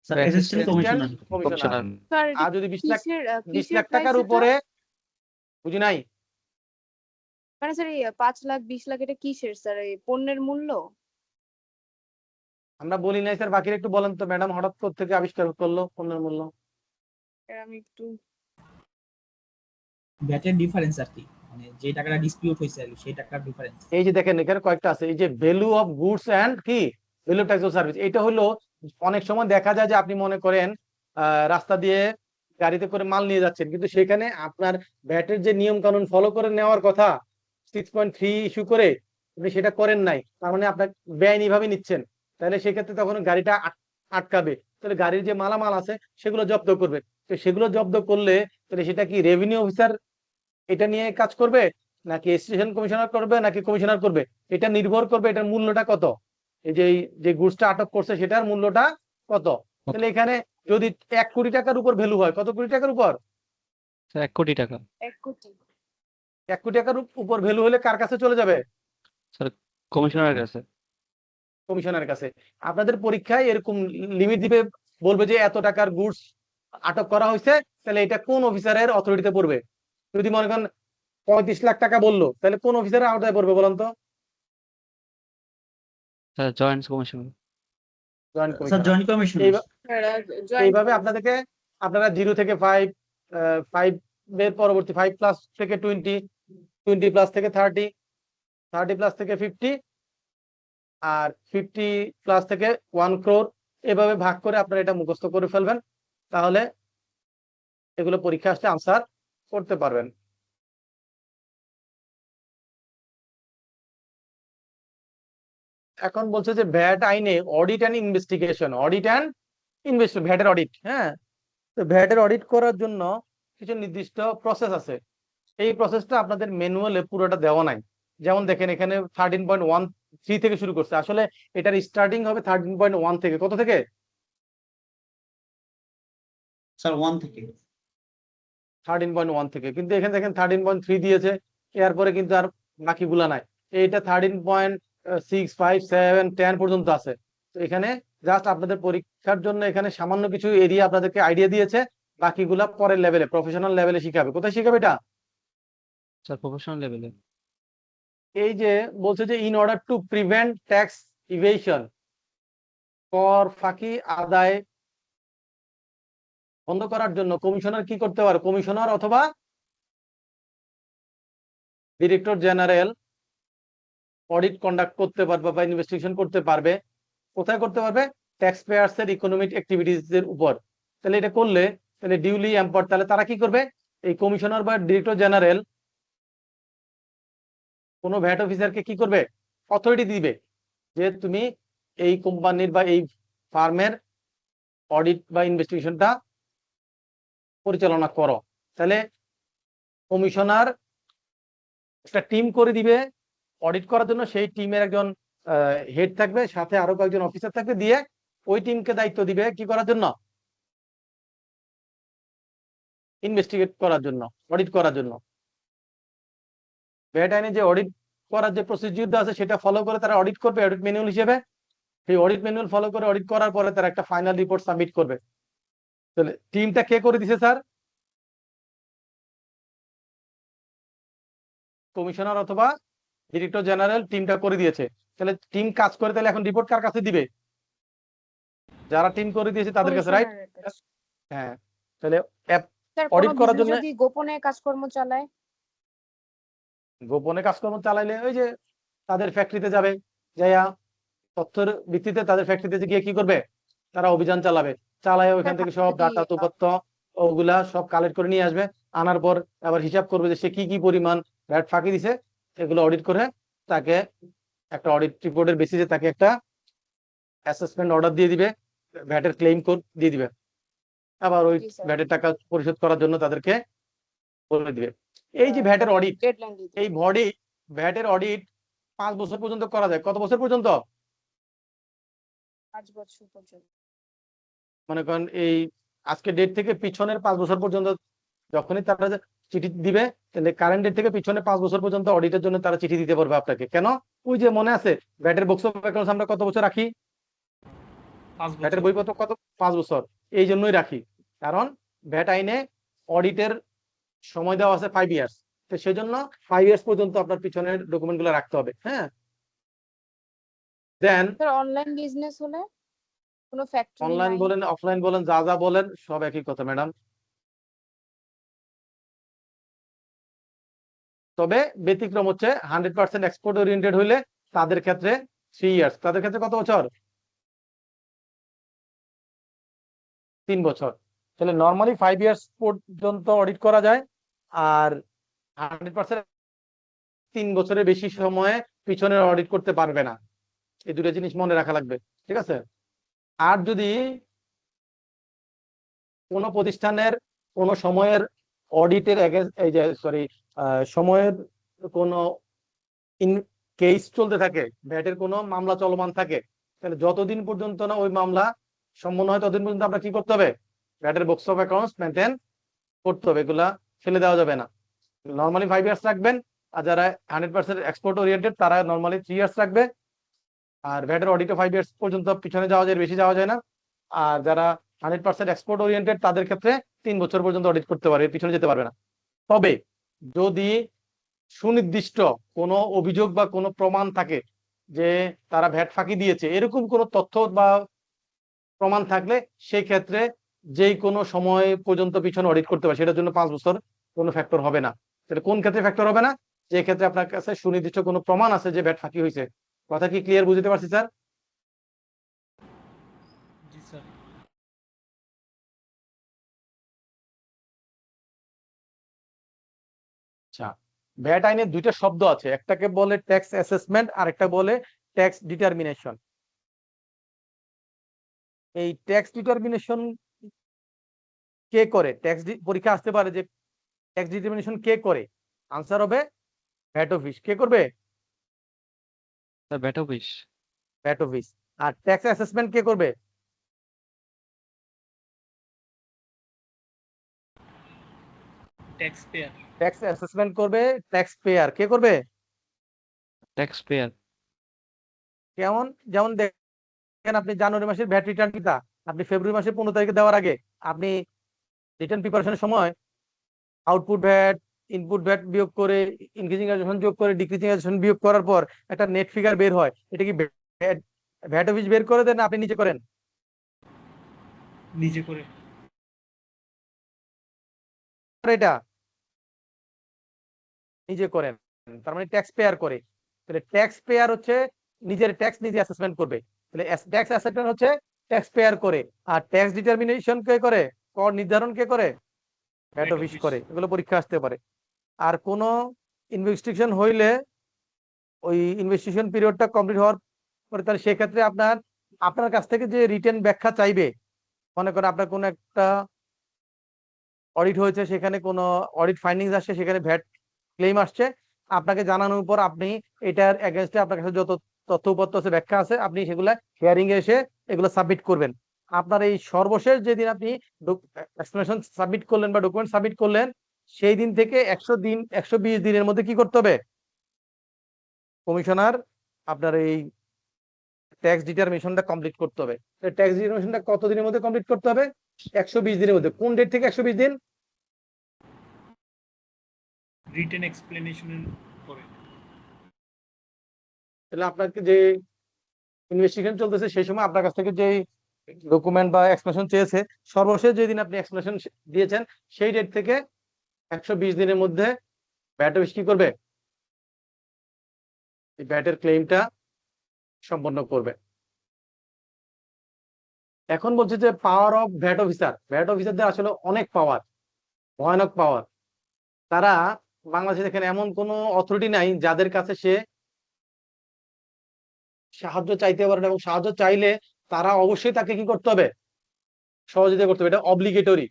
Sir Assistant assistant commissioner. Commissioner. Commissioner. Sir আর যদি 20 লাখ কিসের 20 কিসের লাখ প্রাইস টাকার এটা? উপরে, বুঝি নাই। মানে স্যার এই 5 লাখ 20 লাখ এটা কিসের স্যার? এই পণ্যের মূল্য? আমরা বলি নাই স্যার, বাকিরা একটু বলেন তো ম্যাডাম, হঠাৎ থেকে আবিষ্কার করলো পণ্যের মূল্য। আমি একটু ভ্যাটের ডিফারেন্স আর কি, মানে যে টাকাটা ডিসপিউট হয়েছে আর কি, সেই টাকার ডিফারেন্স। এই যে দেখেন এখানে কয়েকটা আছে, এই যে ভ্যালু অফ গুডস এন্ড কি ভ্যালু ট্যাক্স অফ সার্ভিস। এটা হলো অনেক সময় দেখা যায় যে আপনি মনে করেন রাস্তা দিয়ে গাড়িতে করে মাল নিয়ে যাচ্ছেন, কিন্তু সেখানে আপনার ভ্যাটের যে নিয়ম কানুন ফলো করে নেওয়ার কথা 6.3 ইস্যু করে আপনি সেটা করেন নাই, তার মানে আপনার বেআইনি ভাবে নিচ্ছেন, তাহলে সেক্ষেত্রে তখন গাড়িটা আটকাবে, তাহলে গাড়ির যে মালামাল আছে সেগুলো জব্দ করবে। তো সেগুলো জব্দ করলে তাহলে সেটা কি রেভিনিউ অফিসার এটা নিয়ে কাজ করবে, নাকি স্টেশন কমিশনার করবে, নাকি কমিশনার করবে? এটা নির্ভর করবে এটার মূল্যটা কত, এই যে গুডসটা আটক করছে সেটার মূল্যটা কত। তাহলে এখানে যদি 1 কোটি টাকার উপর ভ্যালু হয়, কত কোটি টাকার উপর? স্যার 1 কোটি টাকা। 1 কোটি। 1 কোটি টাকার উপর ভ্যালু হলে কার কাছে চলে যাবে? স্যার কমিশনারের কাছে। কমিশনারের কাছে। আপনাদের পরীক্ষায় এরকম লিমিট দিবে, বলবে যে এত টাকার গুডস আটক করা হয়েছে, তাহলে এটা কোন অফিসারের অথরিটিতে পড়বে? যদি মনে করেন 35 লাখ টাকা বললো, তাহলে কোন অফিসারের আওতায় পড়বে বলেন তো? Sir joint commissioner. Joint sir commissioner. Joint commissioner. Joint এইভাবে আপনাদেরকে আপনারা 0 থেকে 5, 5 এর পরবর্তী 5 প্লাস থেকে 20, 20 প্লাস থেকে 30, 30 প্লাস থেকে 50, আর 50 প্লাস থেকে 1 crore, এভাবে ভাগ করে আপনারা এটা মুখস্থ করে ফেলবেন, তাহলে এগুলো পরীক্ষা আসলে আনসার করতে পারবেন। এখন বলছে যে ভ্যাট আইনে অডিট অ্যান্ড ইনভেস্টিগেশন, ভ্যাটের অডিট। হ্যাঁ, তো ভ্যাটের অডিট করার জন্য কিছু নির্দিষ্ট প্রসেস আছে, এই প্রসেসটা আপনাদের ম্যানুয়ালে পুরোটা দেওয়া নাই। যেমন দেখেন এখানে 13.13 থেকে শুরু করছে, আসলে এটার স্টার্টিং হবে 13.1 থেকে। কত থেকে? স্যার 1 থেকে। 13.1 থেকে, কিন্তু এখানে দেখেন 13.3 দিয়েছে, এরপরে কিন্তু আর বাকিগুলা নাই। এইটা 13.6, 5, 7, 10 পর্যন্ত আছে। তো এখানে জাস্ট আপনাদের পরীক্ষার জন্য এখানে সামান্য কিছু এরিয়া আপনাদেরকে আইডিয়া দিয়েছে, বাকিগুলা পরের লেভেলে, প্রফেশনাল লেভেলে শিখাবে। কোথায় শিখাবে এটা? স্যার প্রফেশনাল লেভেলে। এই যে বলছে যে in order to prevent tax evasion, কর ফাঁকি আদায় বন্ধ করার জন্য কমিশনার কি করতে পারে? কমিশনার অথবা ডিরেক্টর জেনারেল অডিট কন্ডাক্ট করতে পারবে বা ইনভেস্টিগেশন করতে পারবে। কোথায় করতে পারবে? ট্যাক্স পেয়ার্স এর ইকোনমিক অ্যাক্টিভিটিজ এর উপর। তাহলে এটা করলে তাহলে ডিউলি এম্পাওয়ার্ড, তাহলে তারা কি করবে? এই কমিশনার বা ডিরেক্টর জেনারেল কোন ভ্যাট অফিসারকে কি করবে? অথরিটি দিবে যে তুমি এই কোম্পানির বা এই ফার্মের অডিট বা ইনভেস্টিগেশনটা পরিচালনা করো। তাহলে কমিশনার একটা টিম করে দিবে অডিট করার জন্য, সেই টিমের একজন হেড থাকবে, সাথে আরো কয়েকজন অফিসার থাকবে, দিয়ে ওই টিমকে দায়িত্ব দিবে কি করার জন্য? ইনভেস্টিগেট করার জন্য, অডিট করার জন্য। ভ্যাট আইনে যে অডিট করার যে প্রসিডিউর আছে সেটা ফলো করে তারা অডিট করবে অডিট ম্যানুয়াল হিসেবে। সেই অডিট ম্যানুয়াল ফলো করে অডিট করার পরে তারা একটা ফাইনাল রিপোর্ট সাবমিট করবে। তাহলে টিমটা কে করে দিছে স্যার? কমিশনার অথবা ডিরেক্টর জেনারেল টিমটা করে দিয়েছে। তাহলে টিম কাজ করে, তাহলে এখন রিপোর্ট কার কাছে দিবে? যারা টিম করে দিয়েছে তাদের কাছে, রাইট? কমিশনারের কাছে। হ্যাঁ, তাহলে স্যার অডিট কোনো করার বিজনেস জন্য যদি গোপনে কাজকর্ম চালায়? গোপনে কাজকর্ম চালাইলে ওই যে তাদের ফ্যাক্টরিতে যাবে, যাইয়া তথ্যের ভিত্তিতে তাদের ফ্যাক্টরিতে গিয়ে কি করবে? তারা অভিযান চালাবে, চালায় ওইখান থেকে সব ডাটা তথ্য ওগুলা সব কালেক্ট করে নিয়ে আসবে। আনার পর আবার হিসাব করবে যে সে কি কি পরিমাণ ভ্যাট ফাঁকি দিছে, এগুলো অডিট করে তাকে একটা অডিট রিপোর্টের বেসিসে তাকে একটা অ্যাসেসমেন্ট অর্ডার দিয়ে দিবে, ভ্যাটের ক্লেম কোড দিয়ে দিবে। আবার ওই জি স্যার ভ্যাটের টাকা পরিশোধ করার জন্য তাদেরকে বলে দিবে। এই যে ভ্যাটের অডিট, ডেডলাইন দিয়ে দিবে। এই ভ্যাটের অডিট 5 বছর পর্যন্ত করা যায়। কত বছর পর্যন্ত? 5 বছর পর্যন্ত। মনে করেন এই আজকে ডেট থেকে পিছনের 5 বছর পর্যন্ত যখনই তারা চিঠি দিবে, তাহলে কারেন্ট ডেট থেকে পিছনে 5 বছর পর্যন্ত অডিটের জন্য তারা চিঠি দিতে পারবে আপনাকে। কেন? ওই যে মনে আছে ভ্যাটের বুকস অফ অ্যাকাউন্টস আমরা কত বছর রাখি? 5 ভ্যাটের বছর। বইপত্র কত? 5 বছর। এই জন্যই রাখি, কারণ ভ্যাট আইনে অডিটের সময় দেওয়া আছে 5 ইয়ার্স। তো সেই জন্য 5 ইয়ার্স পর্যন্ত আপনার পিছনের ডকুমেন্ট গুলো রাখতে হবে। হ্যাঁ, দেন স্যার অনলাইন বিজনেস হলে কোনো ফ্যাক্টরি অনলাইন নাই? বলেন অফলাইন বলেন যা যা বলেন সব একই কথা ম্যাডাম। তবে ব্যতিক্রম হচ্ছে 100% এক্সপোর্ট ওরিয়েন্টেড হইলে তাদের ক্ষেত্রে 3 ইয়ার্স। তাদের ক্ষেত্রে কত বছর? 3 বছর। তাহলে নর্মালি 5 ইয়ার্স পর্যন্ত অডিট করা যায়, আর 100% 3 বছরের বেশি সময়ে পিছনের অডিট করতে পারবে না। এই দুটো জিনিস মনে রাখা লাগবে, ঠিক আছে? আর যদি কোনো প্রতিষ্ঠানের কোনো সময়ের অডিটের এই যে সরি সময়ের কোনো কেস চলতে থাকে, ভ্যাটের কোনো মামলা চলমান থাকে, তাহলে যতদিন পর্যন্ত না ওই মামলা সম্পন্ন হয় ততদিন পর্যন্ত আপনার কি করতে হবে? ভ্যাটের বুকস অফ অ্যাকাউন্টস মেনটেন করতে হবে, এগুলা ফেলে দেওয়া যাবে না। নর্মালি 5 ইয়ার্স রাখবেন, আর যারা 100% এক্সপোর্ট ওরিয়েন্টেড তারা নর্মালি 3 ইয়ার্স রাখবে। আর ভ্যাটের অডিটে 5 ইয়ার্স পর্যন্ত পিছনে যাওয়া যায়, বেশি যাওয়া যায় না। আর যারা 100% এক্সপোর্ট ওরিয়েন্টেড তাদের ক্ষেত্রে 3 বছর পর্যন্ত অডিট করতে পারবে, পিছনে যেতে পারবে না। তবে যদি সুনির্দিষ্ট কোনো অভিযোগ বা কোনো প্রমাণ থাকে যে তারা ভ্যাট ফাঁকি দিয়েছে, এরকম কোনো তথ্য বা প্রমাণ থাকলে সেই ক্ষেত্রে যেই কোনো সময় পর্যন্ত পিছনে অডিট করতে পারে, সেটার জন্য 5 বছর কোনো ফ্যাক্টর হবে না। তাহলে কোন ক্ষেত্রে ফ্যাক্টর হবে না? যে ক্ষেত্রে আপনার কাছে সুনির্দিষ্ট কোনো প্রমাণ আছে যে ভ্যাট ফাঁকি হয়েছে। কথা কি ক্লিয়ার বুঝতে পারছি স্যার? জি স্যার। আচ্ছা, ভ্যাট আইনে দুইটা শব্দ আছে, একটাকে বলে ট্যাক্স অ্যাসেসমেন্ট আর একটা বলে ট্যাক্স ডিটারমিনেশন। এই ট্যাক্স ডিটারমিনেশন কে করে? ট্যাক্স পরীক্ষা আসতে পারে যে ট্যাক্স ডিটারমিনেশন কে করে? আনসার হবে ভ্যাট অফিস। কে করবে? Sir VAT office. VAT office. আর ট্যাক্স অ্যাসেসমেন্ট কে করবে? Tax payer. ট্যাক্স অ্যাসেসমেন্ট করবে ট্যাক্স পেয়ার। কে করবে? Tax payer. কেমন? যেমন দেখেন আপনি জানুয়ারি মাসের ভ্যাট রিটার্ন দিতা, আপনি ফেব্রুয়ারি মাসের 15 তারিখে দেওয়ার আগে আপনি রিটার্ন প্রিপারেশনের সময় আউটপুট ভ্যাট, ইনপুট ভ্যাট বিয়োগ করে, ইনক্রিজিং অ্যাডজেশন যোগ করে, ডিক্রিজিং অ্যাডজেশন বিয়োগ করার পর একটা নেট ফিগার বের হয়। এটা কি ভ্যাট অফিস বের করে দেন না আপনি নিজে করেন? নিজে করে। এটা নিজে করেন, তার মানে ট্যাক্স পেয়ার করে। তাহলে ট্যাক্স পেয়ার হচ্ছে নিজের ট্যাক্স নিজে অ্যাসেসমেন্ট করবে। তাহলে ট্যাক্স অ্যাসেসমেন্ট হচ্ছে ট্যাক্স পেয়ার করে। আর ট্যাক্স ডিটারমিনেশন কে করে? কর নির্ধারণ কে করে? ভ্যাট অফিস করে। এগুলো পরীক্ষা আসতে পারে। আর কোন ইনভেস্টিগেশন হইলে ওই ইনভেস্টিগেশন পিরিয়ডটা কমপ্লিট হওয়ার পরে তাহলে সেক্ষেত্রে আপনার কাছ থেকে যে রিটেন ব্যাখ্যা চাইবে, মনে করেন আপনার কোন একটা অডিট হয়েছে, সেখানে কোনো অডিট ফাইন্ডিংস আসছে, সেখানে ভ্যাট ক্লেম আসছে, আপনাকে জানানোর পর আপনি এটার এগেইনস্টে আপনার কাছে যত তথ্য উপাত্ত আছে, ব্যাখ্যা আছে, আপনি সেগুলা হিয়ারিং এ এসে এগুলো সাবমিট করবেন। আপনার এই সর্বশেষ যেদিন আপনি এক্সপ্লেনেশন সাবমিট করলেন বা ডকুমেন্ট সাবমিট করলেন, সেই দিন থেকে 120 দিনের মধ্যে কি করতে হবে? কমিশনার আপনার এই ট্যাক্স ডিটারমিনেশনটা কমপ্লিট করতে হবে। ট্যাক্স ডিটারমিনেশনটা কত দিনের মধ্যে কমপ্লিট করতে হবে? 120 দিনের মধ্যে। কোন ডেট থেকে 120 দিন? রিটেন এক্সপ্লেনেশনের পরে। তাহলে আপনাকে যে ইনভেস্টিগেশন চলতেছে সেই সময় আপনার কাছ থেকে যে ডকুমেন্ট বা এক্সপ্লেনেশন চেয়েছে, সর্বশেষ যেদিন আপনি এক্সপ্লেনেশন দিয়েছেন সেই ডেট থেকে 120 দিনের মধ্যে ভ্যাট অফিস কি করবে? এই ভ্যাটের ক্লেমটা সম্পন্ন করবে। এখন বলছে যে power of VAT officer. VAT অফিসারদের আসলে অনেক পাওয়ার, ভয়ানক পাওয়ার। তারা বাংলাদেশে দেখেন এমন কোনো অথরিটি নাই যাদের কাছে সে সাহায্য চাইতে পারে না, এবং সাহায্য চাইলে তারা অবশ্যই তাকে কি করতে হবে? সহযোগিতা করতে হবে, এটা অব্লিগেটরি,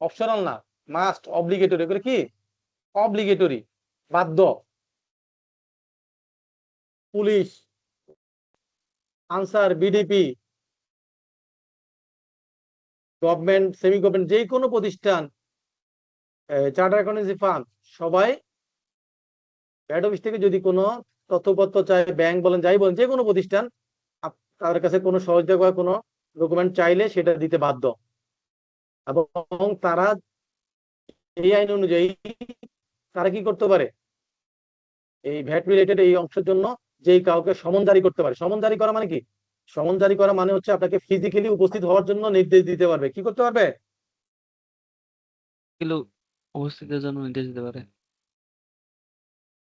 অপশনাল না, মাস্ট, অব্লিগেটরি। এগুলো কি অব্লিগেটরি, বাধ্য। Police, answer, BDP, government, semi government, যে কোনো প্রতিষ্ঠান, চার্টার অ্যাকাউন্টেন্সি ফার্ম, সবাই হেড অফিস থেকে যদি কোনো তথ্যপত্র চায়, ব্যাংক বলেন, যাই বলেন, যে কোনো প্রতিষ্ঠান, তাদের কাছে কোনো সহযোগিতা বা কোনো ডকুমেন্ট চাইলে সেটা দিতে বাধ্য। এবং তারা এই আইন অনুযায়ী তারা কি করতে পারে, এই ভ্যাট রিলেটেড এই অংশের জন্য যেই কাউকে সমন জারি করতে পারে। সমন জারি করা মানে কি? সমন জারি করা মানে হচ্ছে আপনাকে ফিজিক্যালি উপস্থিত হওয়ার জন্য নির্দেশ দিতে পারবে। কি করতে পারবে? কিলো উপস্থিতের জন্য নির্দেশ দিতে পারে।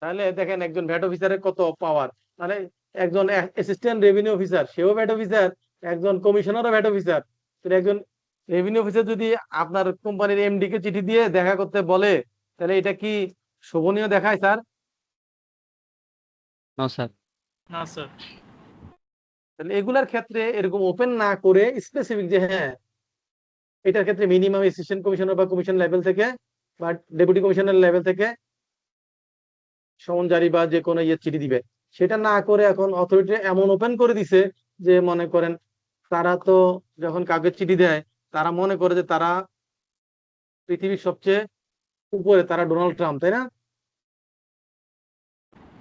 তাহলে দেখেন একজন ভ্যাট অফিসারের কত পাওয়ার। মানে একজন অ্যাসিস্ট্যান্ট রেভিনিউ অফিসার, সেও ভ্যাট অফিসার, একজন কমিশনারও ভ্যাট অফিসার। একজন রেভিনিউ অফিসার যদি আপনার কোম্পানির এমডি কে চিঠি দিয়ে দেখা করতে বলে, তাহলে এটা কি শোভনীয় দেখায় স্যার? না স্যার। না স্যার। তাহলে এগুলার ক্ষেত্রে এরকম ওপেন না করে স্পেসিফিক যে হ্যাঁ এটার ক্ষেত্রে মিনিমাম অ্যাসিস্ট্যান্ট কমিশনার বা কমিশন লেভেল থেকে বা ডেপুটি কমিশনার লেভেল থেকে সমন জারি বা যে কোনো ইয়ে চিঠি দিবে, সেটা না করে এখন অথরিটি এমন ওপেন করে দিছে যে মনে করেন তারা তো যখন কাগজ চিঠি দেয় তারা মনে করে যে তারা পৃথিবীর সবচেয়ে উপরে, তারা ডোনাল্ড ট্রাম্প, তাই না?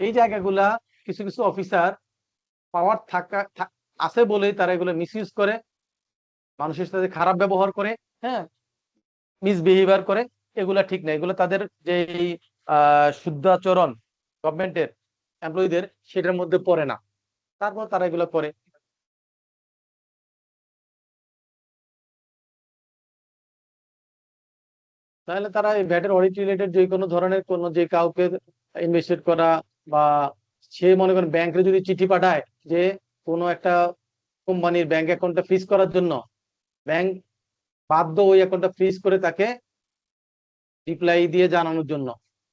এই জায়গাগুলা কিছু কিছু অফিসার পাওয়ার আছে বলেই তারা এগুলো মিসইউজ করে, মানুষের সাথে খারাপ ব্যবহার করে, হ্যাঁ, মিসবিহেভিয়ার করে। এগুলা ঠিক না, এগুলো তাদের যে শুদ্ধাচরণ গভর্নমেন্টের এমপ্লয়ীদের সেটার মধ্যে পড়ে না, তারপর তারা এগুলো করে। তাহলে তারা এই ভ্যাটের অডিট রিলেটেড যে কোনো ধরনের কোনো যে কাউকে ইনভেস্টিগেট করা, বা সে মনে করেন ব্যাংকে যদি চিঠি পাঠায় যে কোনো একটা কোম্পানির ব্যাংক অ্যাকাউন্টটা ফ্রিজ করার জন্য, ব্যাংক বাধ্য ওই অ্যাকাউন্টটা ফ্রিজ করে তাকে রিপ্লাই দিয়ে জানানোর জন্য।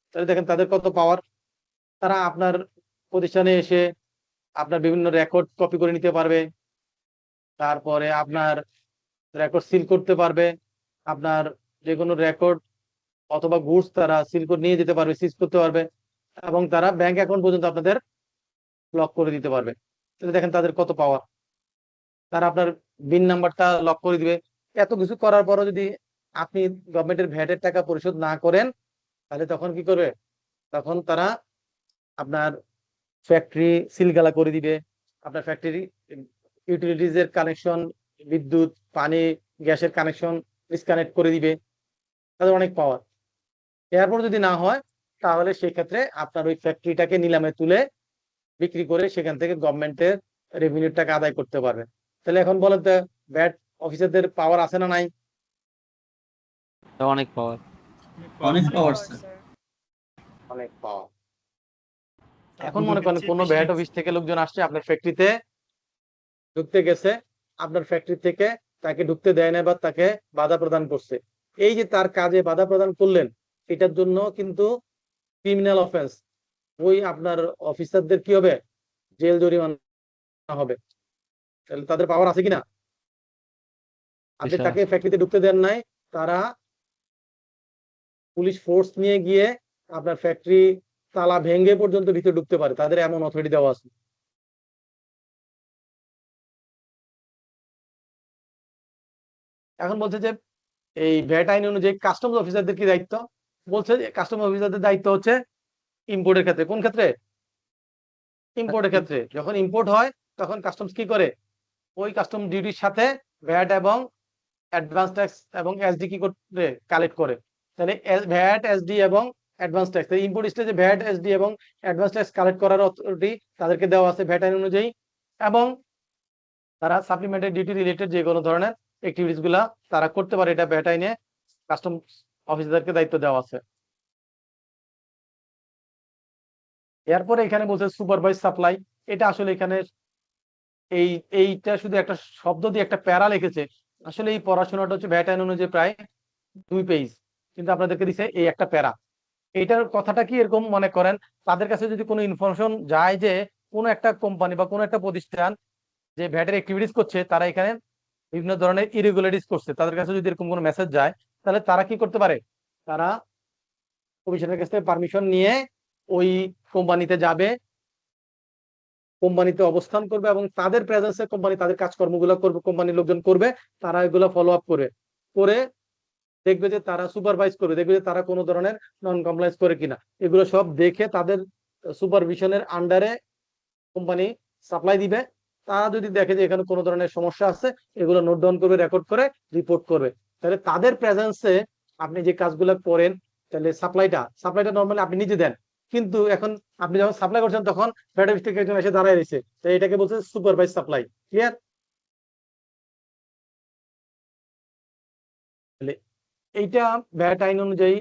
তাহলে দেখেন তাদের কত পাওয়ার। তারা আপনার প্রতিষ্ঠানে এসে আপনার বিভিন্ন রেকর্ড কপি করে নিতে পারবে, তারপরে আপনার রেকর্ড সিল করতে পারবে, আপনার যে কোনো রেকর্ড অথবা গুডস তারা সিল করে নিয়ে যেতে পারবে, সিজ করতে পারবে, এবং তারা ব্যাংক অ্যাকাউন্ট পর্যন্ত আপনাদের লক করে দিতে পারবে। তাহলে দেখেন তাদের কত পাওয়ার। তারা আপনার বিন নাম্বারটা লক করে দিবে। এত কিছু করার পরও যদি আপনি গভর্নমেন্টের ভ্যাটের টাকা পরিশোধ না করেন, তাহলে তখন কি করবে? তখন তারা আপনার ফ্যাক্টরি সিলগালা করে দিবে, আপনার ফ্যাক্টরি ইউটিলিটিজ এর কানেকশন, বিদ্যুৎ, পানি, গ্যাসের কানেকশন ডিসকানেক্ট করে দিবে। তাদের অনেক পাওয়ার। এরপর যদি না হয় তাহলে সেই ক্ষেত্রে আপনার ওই ফ্যাক্টরিটাকে নিলামে তুলে বিক্রি করে সেখান থেকে গভর্নমেন্টের রেভিনিউ টাকা আদায় করতে পারবে। তাহলে এখন বলেন তো ভ্যাট অফিসারদের পাওয়ার আছে না নাই? অনেক পাওয়ার। অনেক পাওয়ার Power, স্যার। sir. অনেক পাওয়ার। এখন মনে করেন কোন ভ্যাট অফিস থেকে লোকজন আসছে আপনার ফ্যাক্টরিতে ঢুকতে গেছে, আপনার ফ্যাক্টরি থেকে তাকে ঢুকতে দেয় না বা তাকে বাধা প্রদান করছে। এই যে তার কাজে বাধা প্রদান করলেন, এটার জন্য কিন্তু ক্রিমিনাল অফেন্স, ওই আপনার অফিসারদের কি হবে? জেল জরিমানা হবে। তাহলে তাদের পাওয়ার আছে কিনা? আপনি স্যার, তাকে ফ্যাক্টরিতে ঢুকতে দেন নাই, তারা পুলিশ ফোর্স নিয়ে গিয়ে আপনার ফ্যাক্টরি তালা ভেঙে পর্যন্ত ভিতরে ঢুকতে পারে, তাদের এমন অথরিটি দেওয়া আছে। এখন বলছে যে এই ভ্যাট আইন অনুযায়ী কাস্টমস অফিসারদের কি দায়িত্ব? বলছে যে কাস্টমস অফিসারদের দায়িত্ব হচ্ছে ইম্পোর্টের ক্ষেত্রে। কোন ক্ষেত্রে? ইম্পোর্টের ক্ষেত্রে। যখন ইম্পোর্ট হয় তখন কাস্টমস কি করে? ওই কাস্টম ডিউটির সাথে ভ্যাট এবং অ্যাডভান্স ট্যাক্স এবং এসডি কি করে? কালেক্ট করে। তাহলে ভ্যাট, এসডি এবং অ্যাডভান্স ট্যাক্স, ইম্পোর্ট স্টেজে ভ্যাট, এসডি এবং অ্যাডভান্স ট্যাক্স কালেক্ট করার অথরিটি তাদেরকে দেওয়া আছে ভ্যাট আইন অনুযায়ী। এবং তারা সাপ্লিমেন্টারি ডিউটি রিলেটেড যে কোনো ধরনের অ্যাক্টিভিটিস গুলা তারা করতে পারে, এটা ভ্যাট আইনে কাস্টম অফিসারকে দায়িত্ব দেওয়া আছে। এরপরে এখানে বলছে সুপারভাইজ সাপ্লাই। এটা আসলে এখানে এইটা শুধু একটা শব্দ দিয়ে একটা প্যারা লিখেছে, আসলে এই পড়াশোনাটা হচ্ছে ভ্যাট আইন অনুযায়ী প্রায় 2 পেজ, কিন্তু আপনাদেরকে দিছে এই একটা প্যারা। এইটার কথাটা কি এরকম মনে করেন, তাদের কাছে যদি কোনো ইনফরমেশন যায় যে কোনো একটা কোম্পানি বা কোনো একটা প্রতিষ্ঠান যে ভ্যাটের অ্যাক্টিভিটিস করছে, তারা এখানে বিভিন্ন ধরনের ইরেগুলারিটিস করছে, তাদের কাছে যদি এরকম কোনো মেসেজ যায়, তাহলে তারা কি করতে পারে, তারা কমিশনের কাছ থেকে পারমিশন নিয়ে ওই কোম্পানিতে যাবে, কোম্পানিতে অবস্থান করবে এবং তাদের প্রেজেন্সে কোম্পানি তাদের কাজকর্মগুলো করবে, কোম্পানির লোকজন করবে, তারা এগুলো ফলো আপ করে দেখবে যে তারা সুপারভাইজ করবে, দেখবে যে তারা কোনো ধরনের নন কমপ্লায়েন্স করে কিনা। এগুলো সব দেখে তাদের সুপারভিশনের আন্ডারে কোম্পানি সাপ্লাই দিবে। তারা যদি দেখে যে এখানে কোনো ধরনের সমস্যা আছে, এগুলো নোট ডাউন করবে, রেকর্ড করে রিপোর্ট করবে। তাহলে তাদের প্রেজেন্সে আপনি যে কাজগুলো করেন, তাহলে সাপ্লাইটা নর্মালি আপনি নিজে দেন, কিন্তু এখন আপনি যখন সাপ্লাই করছেন তখন ভ্যাট অফিস থেকে একজন এসে দাঁড়ায় রয়েছে, তাই এটাকে বলছে সুপারভাইজ সাপ্লাই। ক্লিয়ার? তাহলে এইটা ভ্যাট আইন অনুযায়ী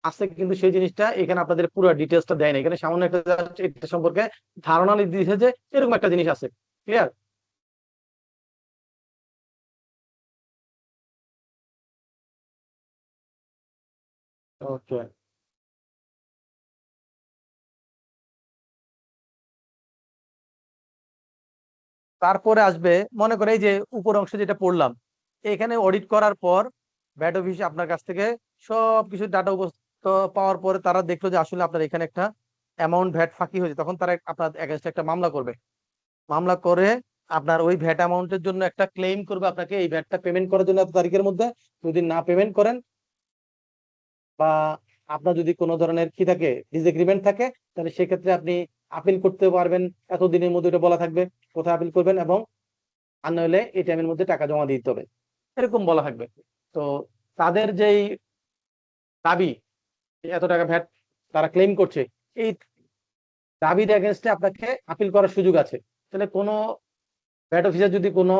আছে, কিন্তু সেই জিনিসটা এখানে আপনাদের পুরো ডিটেলসটা দেয় না, এখানে সামান্য একটা এটা সম্পর্কে ধারণা দিয়েছে যে এরকম একটা জিনিস আছে। ক্লিয়ার? ওকে, তারপরে আসবে মনে করে এই যে উপর অংশে যেটা পড়লাম, এখানে অডিট করার পর ভ্যাট অফিস আপনার কাছ থেকে সবকিছু ডাটা পাওয়ার পরে তারা দেখলো যে আসলে আপনার এখানে একটা অ্যামাউন্ট ভ্যাট ফাঁকি হয়েছে, তখন তারা আপনার এগেইনস্টে একটা মামলা করবে। মামলা করে আপনার ওই ভ্যাট অ্যামাউন্টের জন্য একটা ক্লেম করবে আপনাকে, এই ভ্যাটটা পেমেন্ট করার জন্য এত তারিখের মধ্যে। যদি না পেমেন্ট করেন বা আপনার যদি কোনো ধরনের কি থাকে, ডিসএগ্রিমেন্ট থাকে, তাহলে সেক্ষেত্রে আপনি আপিল করতে পারবেন, এতদিনের মধ্যে এটা বলা থাকবে কোথায় আপিল করবেন, এবং আর নইলে এই টাইমের মধ্যে টাকা জমা দিতে হবে, এরকম বলা থাকবে। তো তাদের যেই দাবি, এত টাকা ভ্যাট তারা ক্লেম করছে, এই দাবির এগেনস্টে আপনাকে আপিল করার সুযোগ আছে। তাহলে কোনো ভ্যাট অফিসার যদি কোনো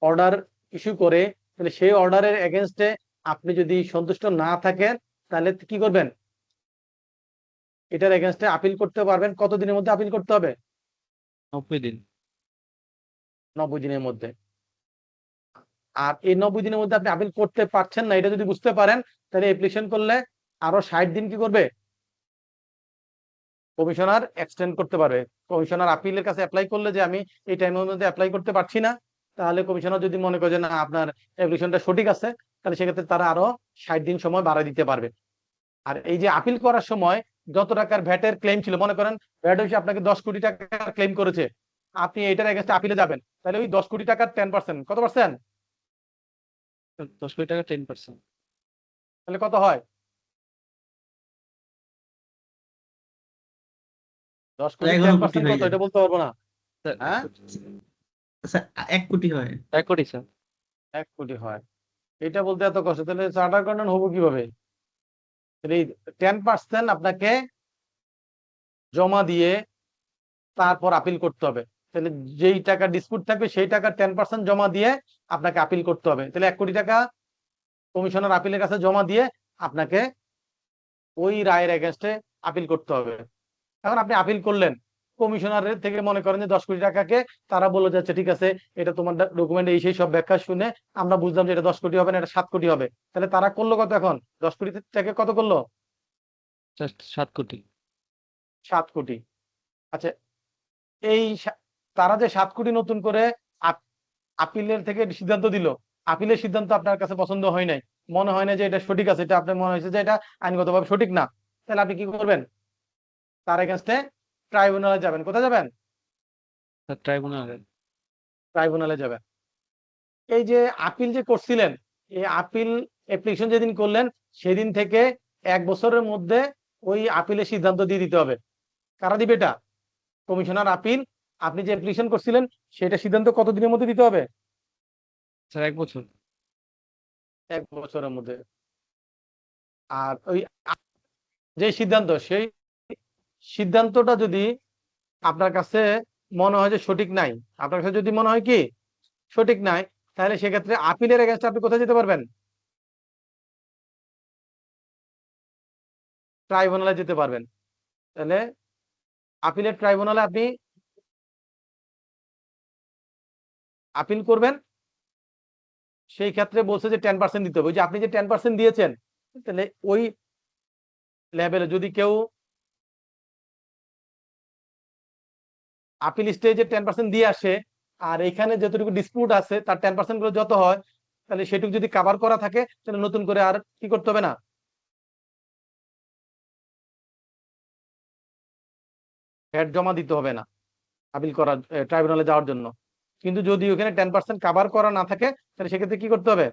অর্ডার ইস্যু করে, তাহলে সেই অর্ডারের এগেনস্টে আপনি যদি সন্তুষ্ট না থাকেন, তাহলে কি করবেন, এটার এগেনস্টে আপিল করতে পারবেন। কত দিনের মধ্যে আপিল করতে হবে? 90 দিন। 90 দিনের মধ্যে। আর এই 90 দিনের মধ্যে আপনি আপিল করতে পারছেন না, এটা যদি বুঝতে পারেন, তাহলে অ্যাপ্লিকেশন করলে আরো 60 দিন কি করবে, কমিশনার এক্সটেন্ড করতে পারবে। কমিশনার আপিলের কাছে অ্যাপ্লাই করলে যে আমি এই টাইমের মধ্যে অ্যাপ্লাই করতে পারছি না, তাহলে কমিশনার যদি মনে করে যে না আপনার অ্যাপ্লিকেশনটা সঠিক আছে, তাহলে সেক্ষেত্রে তারা আরো 60 দিন সময় বাড়ায় দিতে পারবে। আর এই যে আপিল করার সময় যত টাকার ভ্যাটের ক্লেম ছিল, মনে করেন ভ্যাট অফিস আপনাকে 10 কোটি টাকার ক্লেম করেছে, আপনি এটার এগেইনস্টে আপিলে যাবেন, তাহলে ওই 10 কোটি টাকার 10%, কত পার্সেন্ট? 10 কোটি টাকা 10%। তাহলে কত হয়? 10 কোটি 11 কোটি 10% হয়ে কত, যায়। এটা বলতে পারবো না। স্যার, হ্যাঁ? স্যার 1 কোটি হয়। 1 কোটি স্যার। 1 কোটি হয়, এটা বলতে এত কষ্ট, তাহলে চার্টার অ্যাকাউন্টেন্ট হবো কিভাবে? তাহলে এই 10% আপনাকে জমা দিয়ে তারপর আপিল করতে হবে। তাহলে যেই টাকা ডিসপুট থাকবে সেই টাকা 10% জমা দিয়ে আপনাকে আপিল করতে হবে। তাহলে 1 কোটি টাকা কমিশনার আপিলের কাছে জমা দিয়ে আপনাকে ওই রায়ের এগেনস্টে আপিল করতে হবে। এখন আপনি আপিল করলেন, কমিশনারের থেকে মনে করেন যে 10 কোটি টাকাকে তারা বলে যাচ্ছে ঠিক আছে, এটা তোমার ডকুমেন্টে এই সেই সব ব্যাখ্যা শুনে আমরা বুঝলাম যে এটা 10 কোটি হবে না, এটা 7 কোটি হবে। তাহলে তারা করলো কত, এখন 10 কোটি থেকে কত করলো? 7 কোটি। 7 কোটি। আচ্ছা, এই তারা যে 7 কোটি নতুন করে আপিলের থেকে সিদ্ধান্ত দিল, আপিলের সিদ্ধান্ত আপনার কাছে পছন্দ হয় নাই, মনে হয় না যে এটা সঠিক আছে, এটা আপনার মনে হয়েছে যে এটা আইনগতভাবে সঠিক না, তাহলে আপনি কি করবেন? তার এগেইনস্টে ট্রাইব্যুনালে যাবেন। কোথায় যাবেন? স্যার ট্রাইব্যুনালে। ট্রাইব্যুনালে যাবেন। এই যে আপিল যে করছিলেন, এই আপিল অ্যাপ্লিকেশন যেদিন করলেন সেদিন থেকে 1 বছরের মধ্যে ওই আপিলের সিদ্ধান্ত দিয়ে দিতে হবে। কারা দিবে এটা? Commissioner appeal. আপনি যে অ্যাপ্লিকেশন করছিলেন সেটা সিদ্ধান্ত কত দিনের মধ্যে দিতে হবে? স্যার 1 বছর। 1 বছরের মধ্যে। আর ওই যে সিদ্ধান্ত, সেই সিদ্ধান্তটা যদি আপনার কাছে মনে হয় যে সঠিক নাই, আপনার কাছে যদি মনে হয় কি সঠিক নাই, তাহলে সেক্ষেত্রে আপিলের এগেইনস্টে আপনি কোথায় যেতে পারবেন? ট্রাইব্যুনালে যেতে পারবেন। তাহলে আপিলের ট্রাইব্যুনালে আপনি আপিল করবেন, সেই ক্ষেত্রে বলছে যে 10% দিতে হবে। ওই যে আপনি যে 10% দিয়েছেন, তাহলে ওই লেভেলে যদি কেউ আপিল স্টেজে 10% দিয়ে আসে, আর এখানে যতটুকু ডিসপিউট আছে তার 10% করে যত হয়, তাহলে সেটুকু যদি কভার করা থাকে তাহলে নতুন করে আর কি করতে হবে না, ভ্যাট জমা দিতে হবে না আপিল করা ট্রাইব্যুনালে যাওয়ার জন্য। কিন্তু যদি ওখানে 10% কভার করা না থাকে তাহলে সেক্ষেত্রে কি করতে হবে,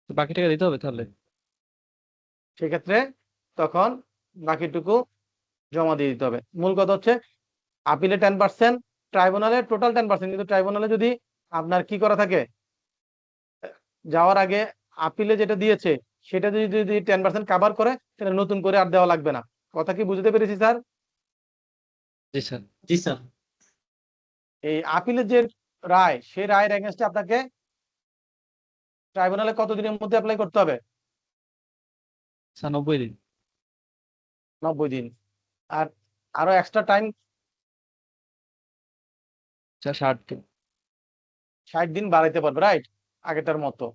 তো বাকি টাকা দিতে হবে তাহলে। সেক্ষেত্রে তখন বাকিটুকু জমা দিয়ে দিতে হবে। মূল কথা হচ্ছে আপিলে 10%, ট্রাইব্যুনালে টোটাল 10%, কিন্তু ট্রাইব্যুনালে যদি আপনার কি করা থাকে, যাওয়ার আগে আপিলে যেটা দিয়েছে সেটা যদি যদি 10% কভার করে তাহলে নতুন করে আর দেওয়া লাগবে না। কথা কি বুঝতে পেরেছি স্যার? জি স্যার। জি স্যার। এই আপিলের যে রায়, সেই রায়ের এগেনস্টে আপনাকে ট্রাইব্যুনালে কতদিনের মধ্যে অ্যাপ্লাই করতে হবে? স্যার 90 দিন। 90 দিন। আর আরো এক্সট্রা টাইম স্যার 60 দিন। 60 দিন বাড়াইতে পারবে, রাইট, আগেটার মতো।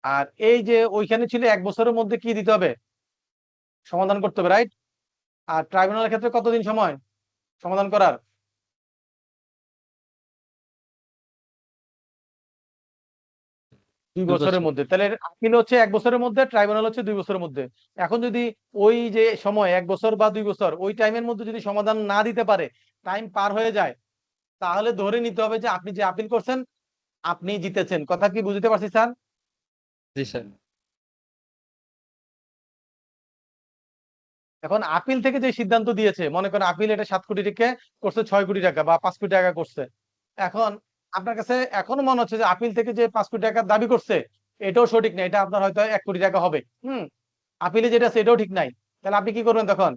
আর এই যে ওইখানে ছিল 1 বছরের মধ্যে কি দিতে হবে, সমাধান করতে হবে, রাইট। আর ট্রাইব্যুনালের ক্ষেত্রে কতদিন সময় সমাধান করার? 2 2 বছরের বছর। মধ্যে। তাহলে আপিল হচ্ছে 1 বছরের মধ্যে, ট্রাইব্যুনাল হচ্ছে 2 বছরের মধ্যে। এখন যদি ওই যে সময় 1 বছর বা 2 বছর ওই টাইমের মধ্যে যদি সমাধান না দিতে পারে, টাইম পার হয়ে যায়, তাহলে ধরে নিতে হবে যে আপনি যে আপিল করছেন আপনি জিতেছেন। কথা কি বুঝতে পারছি স্যার? জি স্যার। এখন আপিল থেকে যে সিদ্ধান্ত দিয়েছে, মনে করেন আপিল এটা 7 কোটি টাকা করছে 6 কোটি টাকা বা 5 কোটি টাকা করছে, এখন আপনার কাছে এখনো মনে হচ্ছে যে আপিল থেকে যে 5 কোটি টাকা দাবি করছে এটাও সঠিক না, এটা আপনার হয়তো 1 কোটি টাকা হবে। আপিলে যেটা আছে এটাও ঠিক নাই, তাহলে আপনি কি করবেন তখন?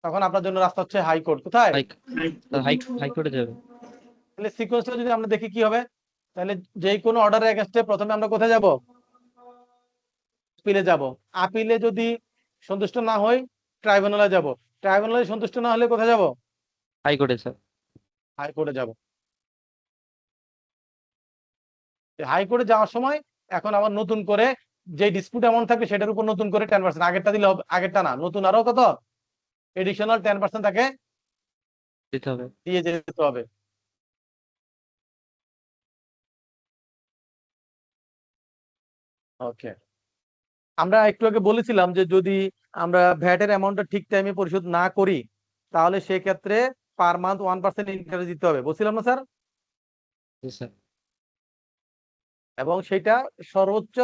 তখন আপনার জন্য রাস্তা হচ্ছে হাইকোর্ট। কোথায়? হাইকোর্টে যাবে। তাহলে সিকোয়েন্সটা যদি আমরা দেখি কি হবে, তাহলে যে কোনো অর্ডারের এগেইনস্টে প্রথমে আমরা কোথায় যাব? আপিলে যাব। আপিলে যদি সন্তুষ্ট না হই ট্রাইব্যুনালে যাব। ট্রাইব্যুনালে সন্তুষ্ট না হলে কোথায় যাব? হাইকোর্টে স্যার। হাইকোর্টে যাব। হাইকোর্টে যাওয়ার সময় এখন আবার নতুন করে যে ডিসপিউট অ্যামাউন্ট থাকবে সেটার উপর নতুন করে 10%, আগেরটা দিলে হবে, আগেরটা না, নতুন আরো কত এডিশনাল 10% তাকে দিতে হবে। দিয়ে যেতে হবে। ওকে, আমরা একটু আগে বলেছিলাম যে যদি আমরা ভ্যাটের অ্যামাউন্টটা ঠিক টাইমে পরিশোধ না করি তাহলে সেই ক্ষেত্রে পার মান্থ 1% ইন্টারেস্ট দিতে হবে, বলছিলাম না স্যার? জি স্যার। এবং সেটা সর্বোচ্চ,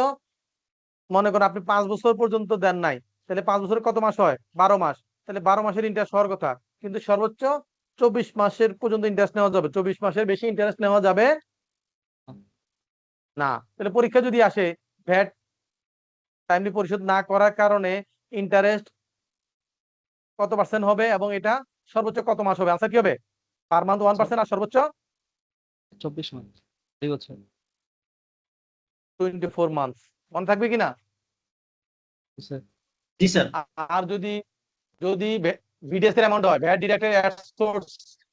মনে করেন আপনি 5 বছর পর্যন্ত দেন নাই, তাহলে 5 বছরে কত মাস হয়? 12 মাস। তাহলে 12 মাসের ইন্টারেস্ট হওয়ার কথা, কিন্তু সর্বোচ্চ 24 মাসের পর্যন্ত ইন্টারেস্ট নেওয়া যাবে, 24 মাসের বেশি ইন্টারেস্ট নেওয়া যাবে না। তাহলে পরীক্ষা যদি আসে ভ্যাট টাইমলি পরিশোধ না করার কারণে ইন্টারেস্ট কত পার্সেন্ট হবে এবং এটা সর্বোচ্চ কত মাস হবে, আনসার কি হবে? পার মান্থ 1% আর সর্বোচ্চ 24 মাস। 2 বছর। 24 মান্থস। মনে থাকবে কিনা? জি স্যার। জি স্যার। আর যদি যদি ভিডিএস এর অ্যামাউন্ট হয়, VAT deducted at source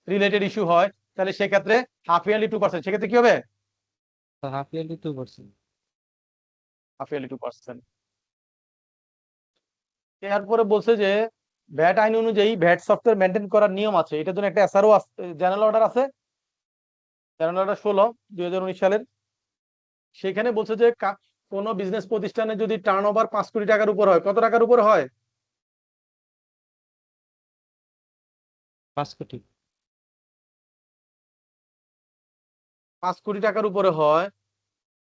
related issue হয়, তাহলে সেক্ষেত্রে হাফ ইয়ারলি 2%, সেক্ষেত্রে কি হবে? Half yearly 2%। Half yearly 2%। এরপরে বলছে যে ভ্যাট আইন অনুযায়ী ভ্যাট সফটওয়্যার মেনটেন করার নিয়ম আছে, এটার জন্য একটা এসআরও জেনারেল অর্ডার আছে, জেনারেল অর্ডার 16/2019 সালের। সেখানে বলছে যে কোন বিজনেস প্রতিষ্ঠানে যদি টার্নওভার 5 কোটি টাকার উপর হয়, কত টাকার উপর হয়? 5 কোটি। 5 কোটি টাকার উপরে হয়,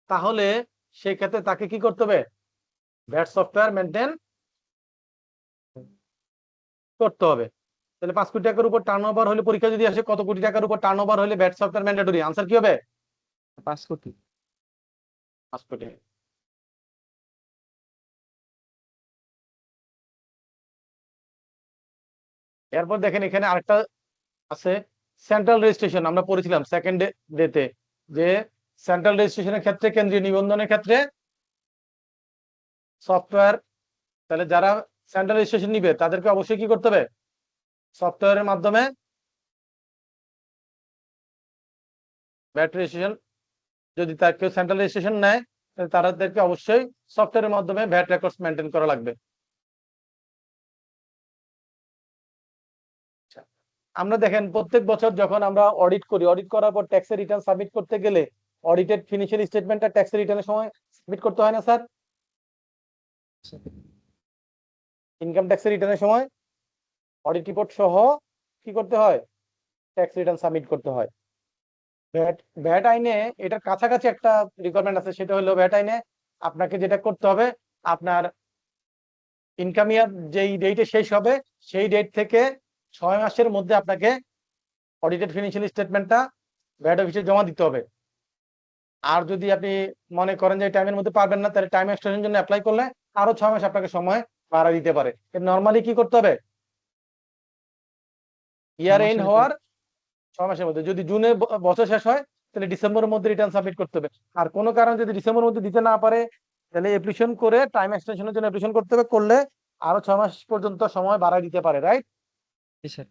তাহলে সেই ক্ষেত্রে তাকে কি করতে হবে? ভ্যাট সফটওয়্যার মেনটেন করতে হবে। তাহলে 5 কোটি টাকার উপর টার্নওভার হলে, পরীক্ষা যদি আসে কত কোটি টাকার উপর টার্নওভার হলে ভ্যাট সফটওয়্যার ম্যান্ডেটরি, আনসার কি হবে? 5 কোটি। 5 কোটি। এরপর দেখেন এখানে আরেকটা আছে, সেন্ট্রাল রেজিস্ট্রেশন। আমরা পড়েছিলাম সেকেন্ড ডেতে যে সেন্ট্রাল রেজিস্ট্রেশনের ক্ষেত্রে, কেন্দ্রীয় নিবন্ধনের ক্ষেত্রে সফটওয়্যার, তাহলে যারা সেন্ট্রাল রেজিস্ট্রেশন নিবে তাদেরকে অবশ্যই কি করতে হবে? সফটওয়্যারের মাধ্যমে ভ্যাট রেজিস্ট্রেশন, যদি তার কেউ সেন্ট্রাল রেজিস্ট্রেশন নেয় তাহলে তাদেরকে অবশ্যই সফটওয়্যারের মাধ্যমে ভ্যাট রেকর্ডস মেনটেন করা লাগবে। আমরা দেখেন প্রত্যেক বছর যখন আমরা অডিট করি, অডিট করার পর ট্যাক্সের রিটার্ন সাবমিট করতে গেলে অডিটেড ফিনান্সিয়াল স্টেটমেন্টটা ট্যাক্সের রিটার্নের সময় সাবমিট করতে হয় না স্যার? ইনকাম ট্যাক্সের রিটার্নের সময় অডিট রিপোর্ট সহ কি করতে হয়? ট্যাক্স রিটার্ন সাবমিট করতে হয়। ভ্যাট আইনে এটার কাছাকাছি একটা রিকোয়ারমেন্ট আছে, সেটা হলো ভ্যাট আইনে আপনাকে যেটা করতে হবে, আপনার ইনকাম ইয়ার যেই ডেটে শেষ হবে সেই ডেট থেকে 6 মাসের মধ্যে আপনাকে অডিটেড ফিনান্সিয়াল স্টেটমেন্টটা ভ্যাট অফিসে জমা দিতে হবে। আর যদি আপনি মনে করেন যে টাইমের মধ্যে পারবেন না, তাহলে টাইম এক্সটেনশন জন্য অ্যাপ্লাই করলে আরো 6 মাস আপনাকে সময় বাড়া দিতে পারে। নর্মালি কি করতে হবে? ইয়ার এন্ড হওয়ার 6 মাসের মধ্যে। যদি জুনে বছর শেষ হয় তাহলে ডিসেম্বরের মধ্যে রিটার্ন সাবমিট করতে হবে। আর কোনো কারণে যদি ডিসেম্বরের মধ্যে দিতে না পারে তাহলে অ্যাপ্লিকেশন করে টাইম এক্সটেনশনের জন্য অ্যাপ্লিকেশন করতে হবে, করলে আরো 6 মাস পর্যন্ত সময় বাড়ায় দিতে পারে, রাইট? জি স্যার।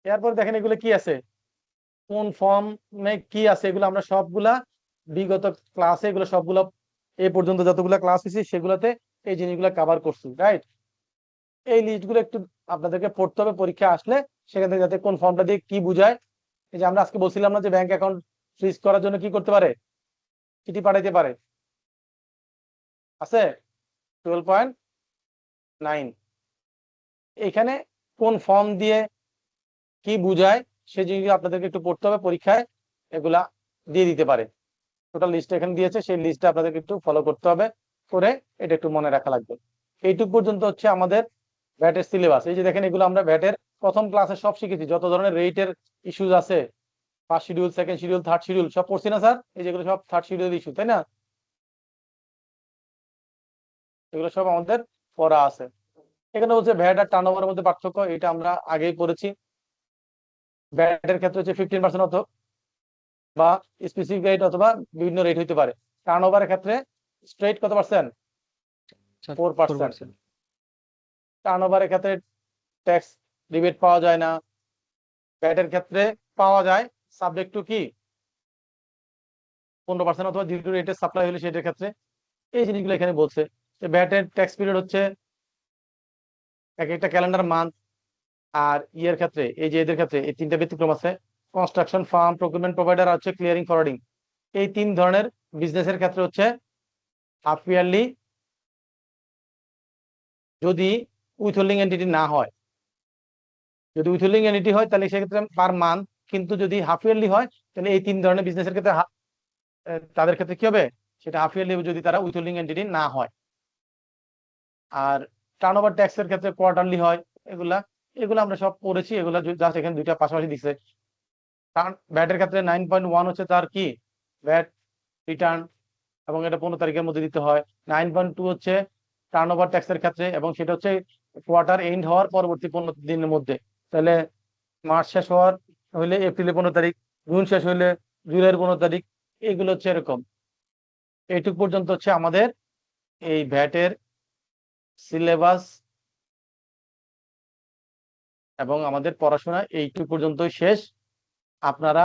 এরপর দেখেন এগুলো কি আছে, কোন ফর্মে কি আছে, এগুলো আমরা সবগুলা বিগত ক্লাসে এগুলো সবগুলো এই পর্যন্ত যতগুলা ক্লাস হয়েছে সেগুলোতে এই জিনিসগুলো কভার করছি, রাইট? এই লিস্টগুলো একটু আপনাদেরকে পড়তে হবে পরীক্ষা আসলে, সেখান থেকে যাতে কোন ফর্মটা দিয়ে কি বুঝায়। এই যে আমরা আজকে বলছিলাম না যে ব্যাংক অ্যাকাউন্ট ফ্রিজ করার জন্য কি করতে পারে? চিঠি পাঠাইতে পারে, আছে 12.9। এখানে কোন ফর্ম দিয়ে কি বুঝায় সেই জিনিসগুলো আপনাদেরকে একটু পড়তে হবে, পরীক্ষায় এগুলা দিয়ে দিতে পারে। টোটাল লিস্ট এখানে দিয়েছে, সেই লিস্টটা আপনাদেরকে একটু ফলো করতে হবে, করে এটা একটু মনে রাখা লাগবে। এইটুক পর্যন্ত হচ্ছে আমাদের ভ্যাটের সিলেবাস। এই যে দেখেন এগুলো আমরা ভ্যাটের প্রথম ক্লাসে সব শিখেছি, যত ধরনের রেটের ইস্যুজ আছে, first schedule, second schedule, third schedule সব পড়ছি না স্যার? এই যেগুলো সব থার্ড শিডিউল ইস্যু, তাই না? এগুলো সব আমাদের পড়া আছে। এখানে বলছে ভ্যাট আর টার্নওভারের মধ্যে পার্থক্য, এটা আমরা আগেই পড়েছি। ভ্যাটের ক্ষেত্রে হচ্ছে 15% অথবা বা স্পেসিফিক রেট অথবা বিভিন্ন রেট হইতে পারে। টার্নওভারের ক্ষেত্রে স্ট্রেট কত পার্সেন্ট? 4%। টার্নওভারের ক্ষেত্রে ট্যাক্স রিবেট পাওয়া যায় না। ভ্যাটের ক্ষেত্রে পাওয়া যায়, সাবজেক্ট টু কি 15% অথবা 0 রেটের সাপ্লাই হলে সেটার ক্ষেত্রে। এই জিনিসগুলো এখানে বলছে যে ভ্যাটের ট্যাক্স পিরিয়ড হচ্ছে এক একটা ক্যালেন্ডার মান্থ। আর ইয়ের ক্ষেত্রে এই যে এদের ক্ষেত্রে এই তিনটা ব্যতিক্রম আছে, কনস্ট্রাকশন ফার্ম, প্রকিউরমেন্ট প্রোভাইডার আর হচ্ছে ক্লিয়ারিং ফরওয়ার্ডিং। এই 3 ধরনের বিজনেসের ক্ষেত্রে হচ্ছে হাফ ইয়ারলি, যদি উইথহোল্ডিং এন্টিটি না হয়। যদি উইথহোল্ডিং এন্টিটি হয় তাহলে সেক্ষেত্রে পার মান্থ, কিন্তু যদি হাফ ইয়ারলি হয় তাহলে এই 3 ধরনের বিজনেসের ক্ষেত্রে তাদের ক্ষেত্রে কি হবে? সেটা হাফ ইয়ারলি যদি তারা উইথহোল্ডিং এন্টিটি না হয়। আর টার্নওভার ট্যাক্সের ক্ষেত্রে কোয়ার্টারলি হয়। এগুলা এগুলো আমরা সব পড়েছি, এগুলা জাস্ট এখানে দুইটা পাশাপাশি দিচ্ছে। কারণ ভ্যাটের ক্ষেত্রে 9.1 হচ্ছে তার কি ভ্যাট রিটার্ন, এবং এটা 15 তারিখের মধ্যে দিতে হয়। 9.2 হচ্ছে টার্নওভার ট্যাক্সের ক্ষেত্রে, এবং সেটা হচ্ছে কোয়ার্টার এন্ড হওয়ার পরবর্তী 15 দিনের মধ্যে। তাহলে মার্চ শেষ হওয়ার হইলে এপ্রিলের 15 তারিখ, জুন শেষ হইলে জুলাইয়ের 15 তারিখ। এগুলো হচ্ছে এরকম। এইটুক পর্যন্ত হচ্ছে আমাদের এই ভ্যাটের সিলেবাস এবং আমাদের পড়াশোনা এইটুক পর্যন্তই শেষ। আপনারা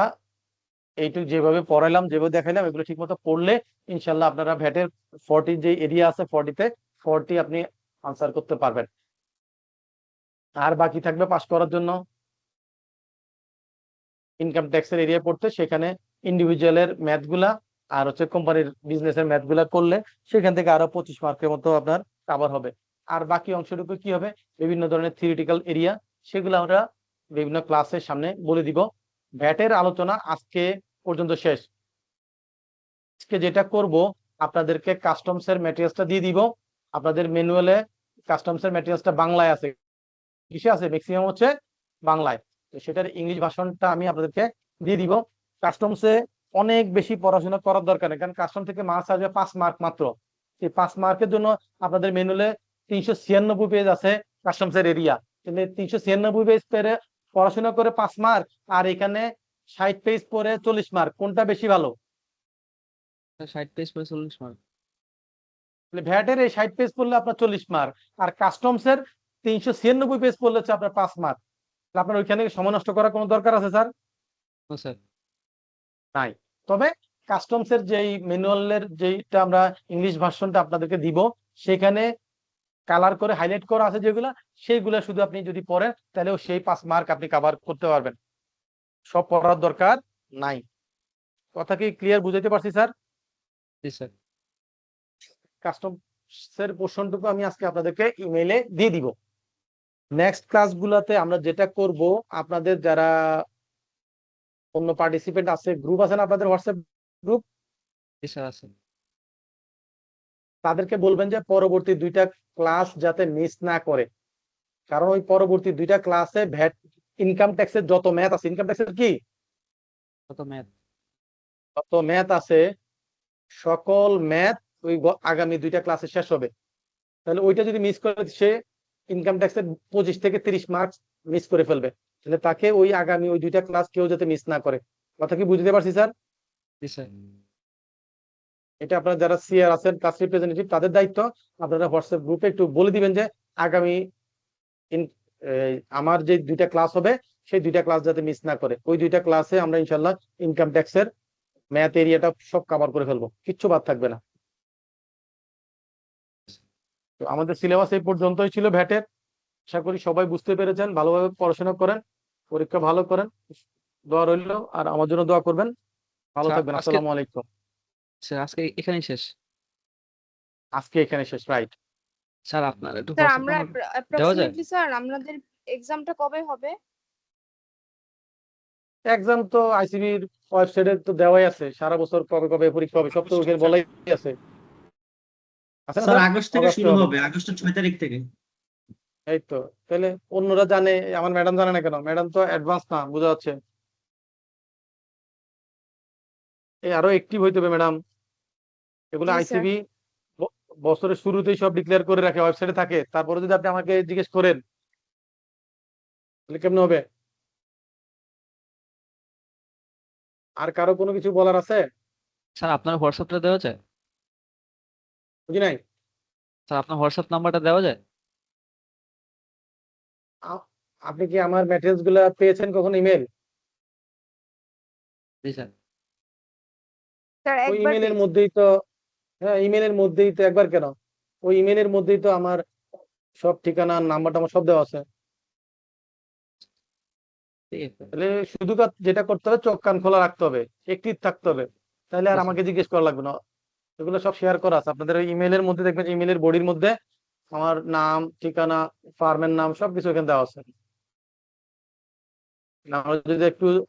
এইটুক যেভাবে পড়াইলাম, যেভাবে দেখাইলাম, এগুলো ঠিক মতো পড়লে ইনশাল্লাহ আপনারা ভ্যাটের 40 যে এরিয়া আছে 40তে 40 আপনি আনসার করতে পারবেন। আর বাকি থাকবে পাস করার জন্য ইনকাম ট্যাক্সের এরিয়া পড়তে, সেখানে ইন্ডিভিজুয়ালের ম্যাথগুলা আর হচ্ছে কোম্পানির বিজনেসের ম্যাথগুলা করলে সেখান থেকে আরো 25 মার্কের মতো আপনার কভার হবে। আর বাকি অংশটুকু কি হবে? বিভিন্ন ধরনের থিওরিটিক্যাল এরিয়া, সেগুলো আমরা বিভিন্ন ক্লাসের সামনে বলে দিব। ভ্যাটের আলোচনা আজকে পর্যন্ত শেষ। আজকে যেটা করব, আপনাদেরকে কাস্টমসের ম্যাটেরিয়ালসটা দিয়ে দিব। আপনাদের ম্যানুয়ালে কাস্টমসের ম্যাটেরিয়ালসটা বাংলায় আছে, কিসে আছে? ম্যাক্সিমাম হচ্ছে বাংলায়। তো সেটার ইংলিশ ভার্সনটা আমি আপনাদেরকে দিয়ে দিব। কাস্টমসে অনেক বেশি পড়াশোনা করার দরকার নেই, কারণ কাস্টম থেকে মার্কস আসবে 5 মার্ক মাত্র। এই 5 মার্কের জন্য আপনাদের ম্যানুয়ালে 396 পেজ আছে কাস্টমসের এরিয়া। তাহলে 396 পেজ পড়ে পড়াশোনা করে 5 মার্ক, আর এখানে 60 পেজ পড়ে 40 মার্ক, কোনটা বেশি ভালো? 60 পেজ পরে 40 মার্ক। ভ্যাটের এই 60 পেজ পড়লে আপনার 40 মার্ক, আর কাস্টমসের 396 পেজ পড়লে হচ্ছে আপনার 5 মার্ক। আপনার ওইখানে সময় নষ্ট করার কোনো দরকার আছে স্যার? স্যার নাই। তবে কাস্টমসের যেই ম্যানুয়ালের যেইটা আমরা ইংলিশ ভার্সনটা আপনাদেরকে দিব, সেখানে কালার করে হাইলাইট করা আছে যেগুলা, সেইগুলা শুধু আপনি যদি পড়েন তাহলেও সেই 5 মার্ক আপনি কভার করতে পারবেন। সব পড়ার দরকার নাই। কথা কি ক্লিয়ার বুঝাইতে পারছি স্যার? জি স্যার। কাস্টমসের পোর্শনটুকু আমি আজকে আপনাদেরকে ইমেইলে দিয়ে দিব। নেক্সট ক্লাসগুলোতে আমরা যেটা করব, আপনাদের যারা অন্য পার্টিসিপেন্ট আছে, গ্রুপ আছে না আপনাদের হোয়াটসঅ্যাপ গ্রুপ, জি স্যার আছে। তাদেরকে বলবেন যে পরবর্তী 2টা ক্লাস যাতে মিস না করে, কারণ ওই পরবর্তী 2টা ক্লাসে ভ্যাট ইনকাম ট্যাক্সের যত ম্যাথ আছে, ইনকাম ট্যাক্সের কি কত ম্যাথ? যত ম্যাথ আছে সকল ম্যাথ ওই আগামী 2টা ক্লাসে শেষ হবে। তাহলে ওইটা যদি মিস করে সে ইনকাম ট্যাক্সের 25 থেকে 30 মার্কস মিস করে ফেলবে। তাহলে তাকে ওই আগামী ওই 2টা ক্লাস কেউ যাতে মিস না করে। কথা কি বুঝতে পারছি স্যার? জি স্যার। এটা আপনারা যারা সিআর আছেন, ক্লাস রিপ্রেজেন্টেটিভ, তাদের দায়িত্ব। আপনারা হোয়াটসঅ্যাপ গ্রুপে একটু বলে দিবেন যে আগামী আমার যে 2টা ক্লাস হবে সেই 2টা ক্লাস যাতে মিস না করে। ওই 2টা ক্লাসে আমরা ইনশাল্লাহ ইনকাম ট্যাক্সের ম্যাথ এরিয়াটা সব কভার করে ফেলবো, কিচ্ছু বাদ থাকবে না। তো আমাদের সিলেবাস এই পর্যন্তই ছিল ভ্যাটের। আশা করি সবাই বুঝতে পেরেছেন। ভালোভাবে পড়াশোনা করেন, পরীক্ষা ভালো করেন। দোয়া রইল, আর আমার জন্য দোয়া করবেন। ভালো স্যার থাকবেন। আজকে, আসসালামু আলাইকুম। স্যার আজকে এখানেই শেষ। আজকে এখানে শেষ, রাইট? স্যার আপনার একটু স্যার হোয়াটসঅ্যাপ আমরা নাম্বার দেওয়া যায়? অ্যাপ্রক্সিমেটলি স্যার আমাদের এক্সামটা কবে হবে? এক্সাম তো আইসিবির ওয়েবসাইটে তো দেওয়াই আছে, সারা বছর কবে কবে পরীক্ষা হবে সব তো ওখানে বলাই আছে। আছে না স্যার স্যার? আগস্ট থেকে অগাস্টে শুরু হবে। হবে, আগস্টের 6 তারিখ থেকে। এই তো, তাহলে অন্যরা জানে, আমার ম্যাডাম জানে না কেন? ম্যাডাম তো অ্যাডভান্স না, বোঝা যাচ্ছে। এই আরো অ্যাক্টিভ হইতে হবে ম্যাডাম। এগুলো জি স্যার। আইসিবি বছরের শুরুতেই সব ডিক্লেয়ার করে রাখে, ওয়েবসাইটে থাকে। তারপরে যদি আপনি আমাকে জিজ্ঞেস করেন তাহলে কেমন হবে? আর কারো কোনো কিছু বলার আছে? স্যার আপনার হোয়াটসঅ্যাপটা দেওয়া যায়? বুঝি নাই। স্যার আপনার হোয়াটসঅ্যাপ নাম্বারটা দেওয়া যায়? আপনি কি আমার ম্যাটেরিয়ালস গুলা পেয়েছেন কখন ইমেল? জি স্যার। স্যার ওই একবার ইমেলের পেয়েছি। মধ্যেই তো, হ্যাঁ ইমেলের মধ্যেই তো, একবার কেন, ওই ইমেলের মধ্যেই তো আমার সব ঠিকানা, নাম্বার টাম্বার সব দেওয়া আছে। ঠিক আছে। তাহলে শুধু যেটা করতে হবে, চোখ কান খোলা রাখতে হবে, একটিভ থাকতে হবে, তাহলে আর ঠিক আছে। আমাকে জিজ্ঞেস করা লাগবে না। এগুলো সব শেয়ার করা আছে আপনাদের ওই ইমেলের মধ্যে, দেখবেন ইমেলের বডির মধ্যে আমার নাম, ঠিকানা, ফার্মের নাম সবকিছু এখানে দেওয়া আছে। আমরা যদি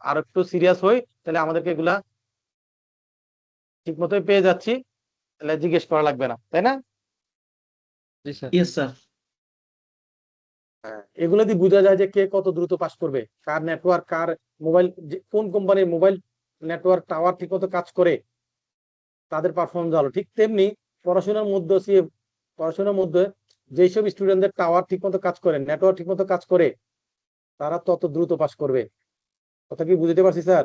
আর একটু সিরিয়াস হই তাহলে আমাদেরকে এগুলা ঠিক মতোই পেয়ে যাচ্ছি, তাহলে জিজ্ঞেস করা লাগবে না, তাই না? জি স্যার। Yes sir. এগুলো দিয়ে বোঝা যায় যে কে কত দ্রুত পাস করবে, কার নেটওয়ার্ক, কার মোবাইল, কোন কোম্পানির মোবাইল নেটওয়ার্ক টাওয়ার ঠিক মতো কাজ করে, তাদের পারফরমেন্স ভালো। ঠিক তেমনি পড়াশোনার মধ্যে যেসব স্টুডেন্টদের টাওয়ার ঠিক মতো কাজ করে, নেটওয়ার্ক ঠিক মতো কাজ করে, তারা তত দ্রুত পাস করবে। কথা কি বুঝতে পারছি স্যার?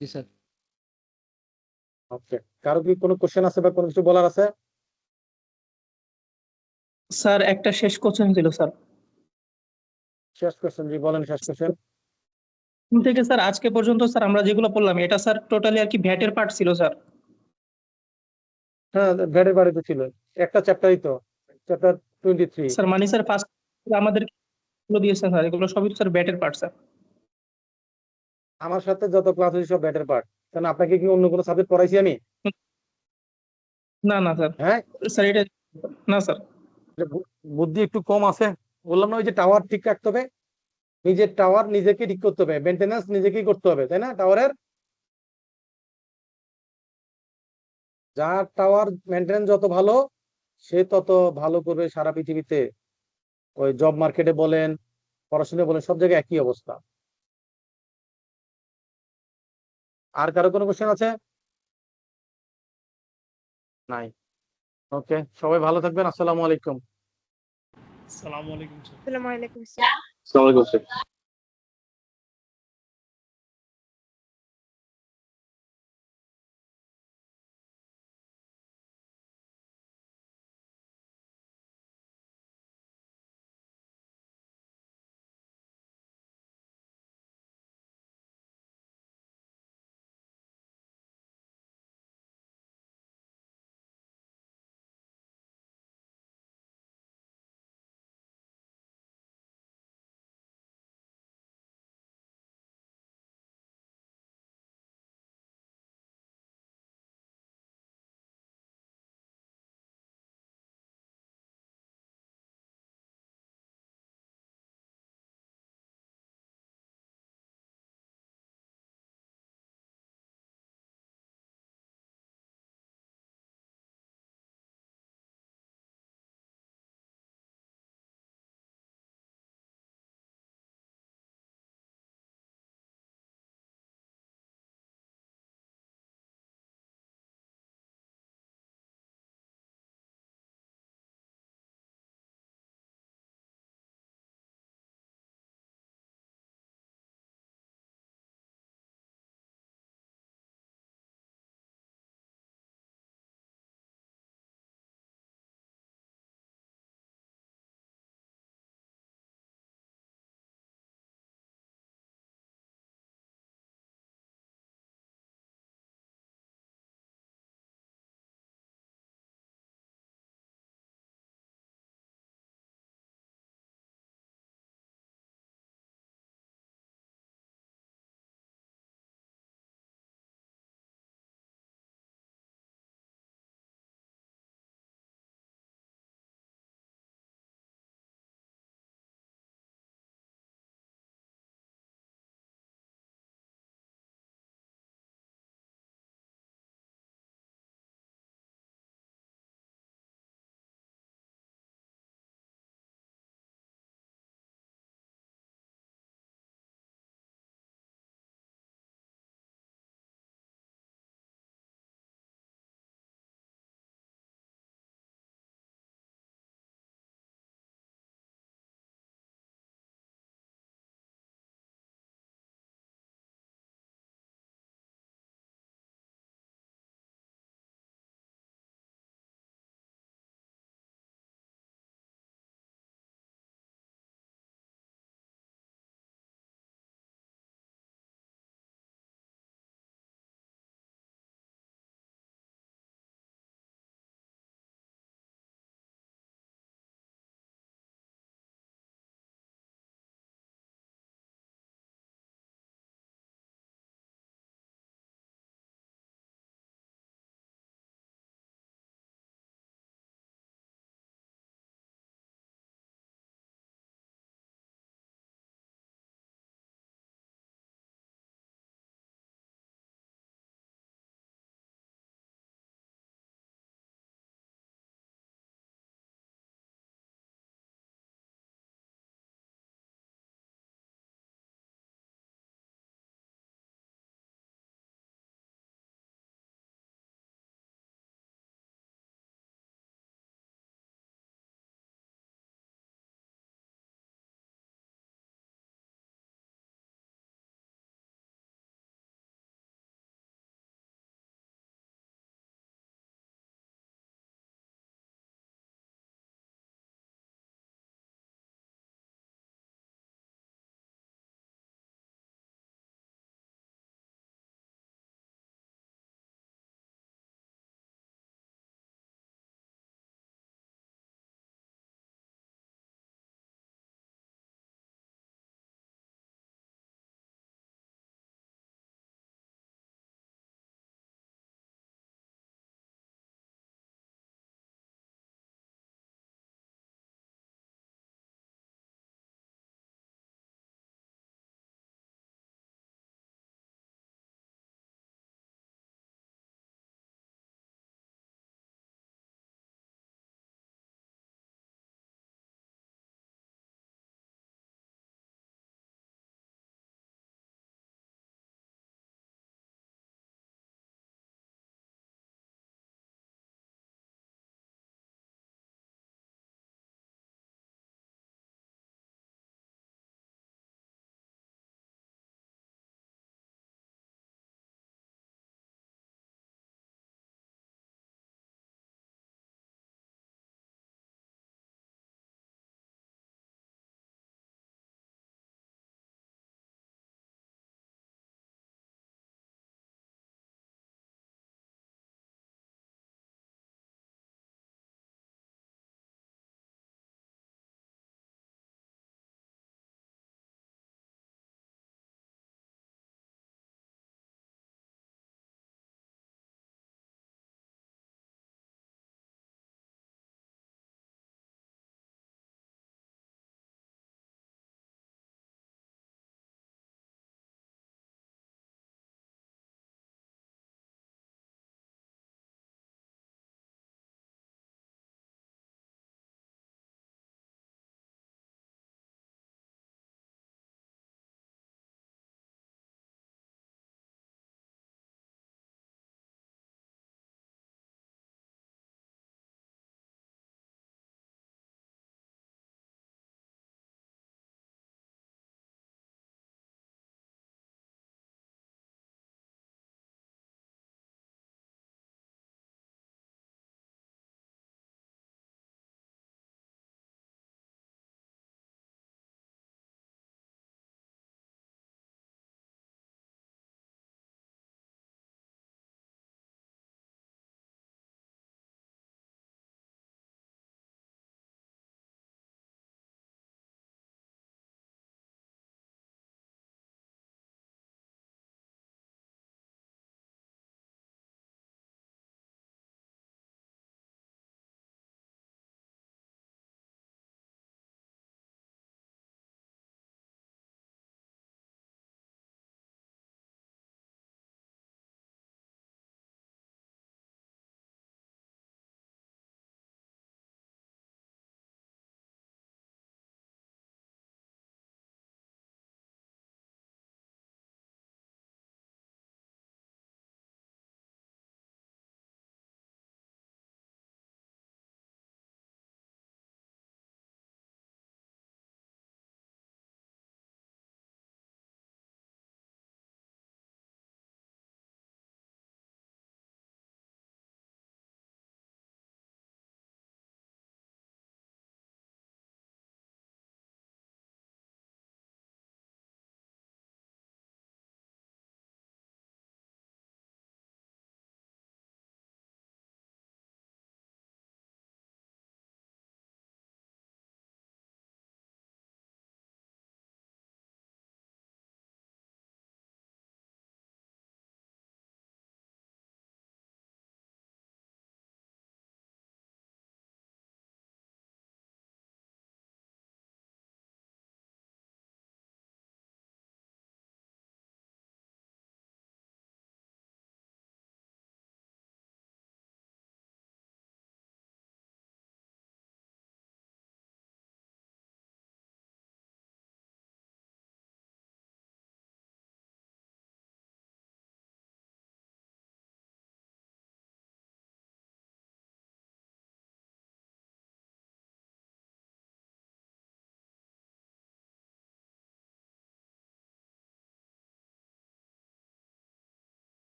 জি স্যার। ওকে, কারো কি কোনো কোশ্চেন আছে বা কোনো কিছু বলার আছে? স্যার একটা শেষ কোশ্চেন ছিল স্যার। শেষ কোশ্চেন, জি বলেন শেষ কোশ্চেন। শুরু থেকে স্যার আজকে পর্যন্ত স্যার আমরা যেগুলো পড়লাম এটা স্যার টোটালি আর কি ভ্যাটের পার্ট ছিল স্যার। হ্যাঁ, ভ্যাটের বাড়িতে ছিল একটা চ্যাপ্টারই তো, চ্যাপ্টার 23। স্যার মানে স্যার ফার্স্ট আমাদের গুলো দিয়েছেন স্যার, এগুলো সবই স্যার ভ্যাটের পার্ট স্যার। আমার সাথে যত ক্লাস হয়েছে সব ব্যাটের পার্ট। কারণ আপনাকে কি অন্য কোনো সাবজেক্ট পড়াইছি আমি? না না স্যার, হ্যাঁ, স্যার এটা না স্যার। বুদ্ধি একটু কম আছে। বললাম না, ওই যে টাওয়ার ঠিক রাখতে হবে, নিজের টাওয়ার নিজেকে ঠিক করতে হবে, মেনটেন্যান্স নিজেকেই করতে হবে, তাই না? টাওয়ারের যার টাওয়ার মেনটেন্যান্স যত ভালো, সে তত ভালো করবে সারা পৃথিবীতে। ওই জব মার্কেটে বলেন, পড়াশোনা বলেন, সব জায়গায় একই অবস্থা। আর কারো কোনো কোশ্চেন আছে? নাই। ওকে, সবাই ভালো থাকবেন। আসসালামু আলাইকুম। আসসালামু আলাইকুম স্যার। আসসালামু আলাইকুম স্যার। আসসালামু আলাইকুম স্যার।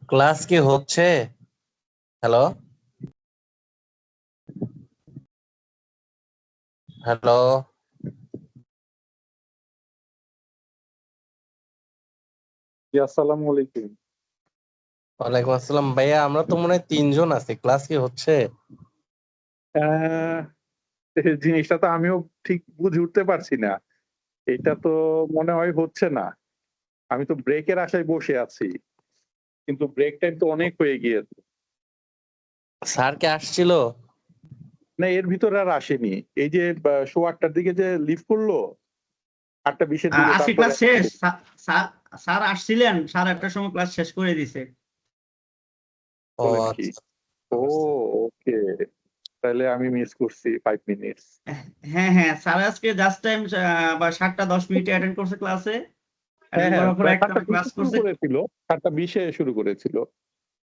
ক্লাস কি হচ্ছে? হ্যালো হ্যালো জি, আসসালামু আলাইকুম। ওয়ালাইকুম আসসালাম ভাইয়া, আমরা তো মনে হয় 3 জন আছি, ক্লাস কি হচ্ছে? এই জিনিসটা তো আমিও ঠিক বুঝে উঠতে পারছি না। এটা তো মনে হয় হচ্ছে না। আমি তো ব্রেকের আশায় বসে আছি। কিন্তু ব্রেক টাইম তো অনেক হয়ে গিয়েছে। স্যার কে আসছিল? না, এর ভিতরে আর আসেনি। এই যে 8:15 দিকে যে লিভ করলো, 8:20 এর দিকে আজকে তারপরে ক্লাস শেষ স্যার আসছিলেন 8:30টার সময় ক্লাস শেষ করে দিছে। ও বলেন কি? আচ্ছা। ও ওকে। তাহলে আমি মিস করছি 5 মিনিটস। হ্যাঁ হ্যাঁ, স্যার আজকে জাস্ট টাইম বা 7:10 অ্যাটেন্ড করছে ক্লাসে। হ্যাঁ, অ্যাটেন্ড হ্যাঁ, করার পর প্রায় একটা 7:20 ক্লাস শুরু করছে। করেছিল। 7:20 শুরু করেছিল।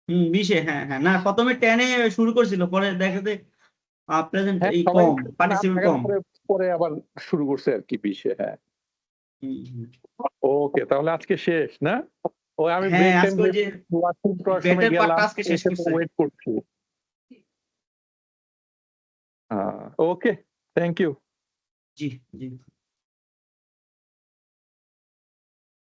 20-এ, হ্যাঁ হ্যাঁ, না প্রথমে 10-এ শুরু করছিল, পরে দেখাতে প্রেজেন্ট হ্যাঁ, এই সবাই কম, না পার্টিসিপেন্ট থাকার কম। পরে পরে আবার শুরু করছে আরকি 20-এ। হ্যাঁ। হুম, হুম। ওকে, তাহলে আজকে শেষ না? আমি হ্যাঁ, ব্রেক টাইম আজকে ওই যে ওয়াশরুম করার সময় ব্যাটের পার্টটা গেলাম, আজকে শেষ এসে করছে। ওয়েট করছি। ওকে, থ্যাংক ইউ। G G.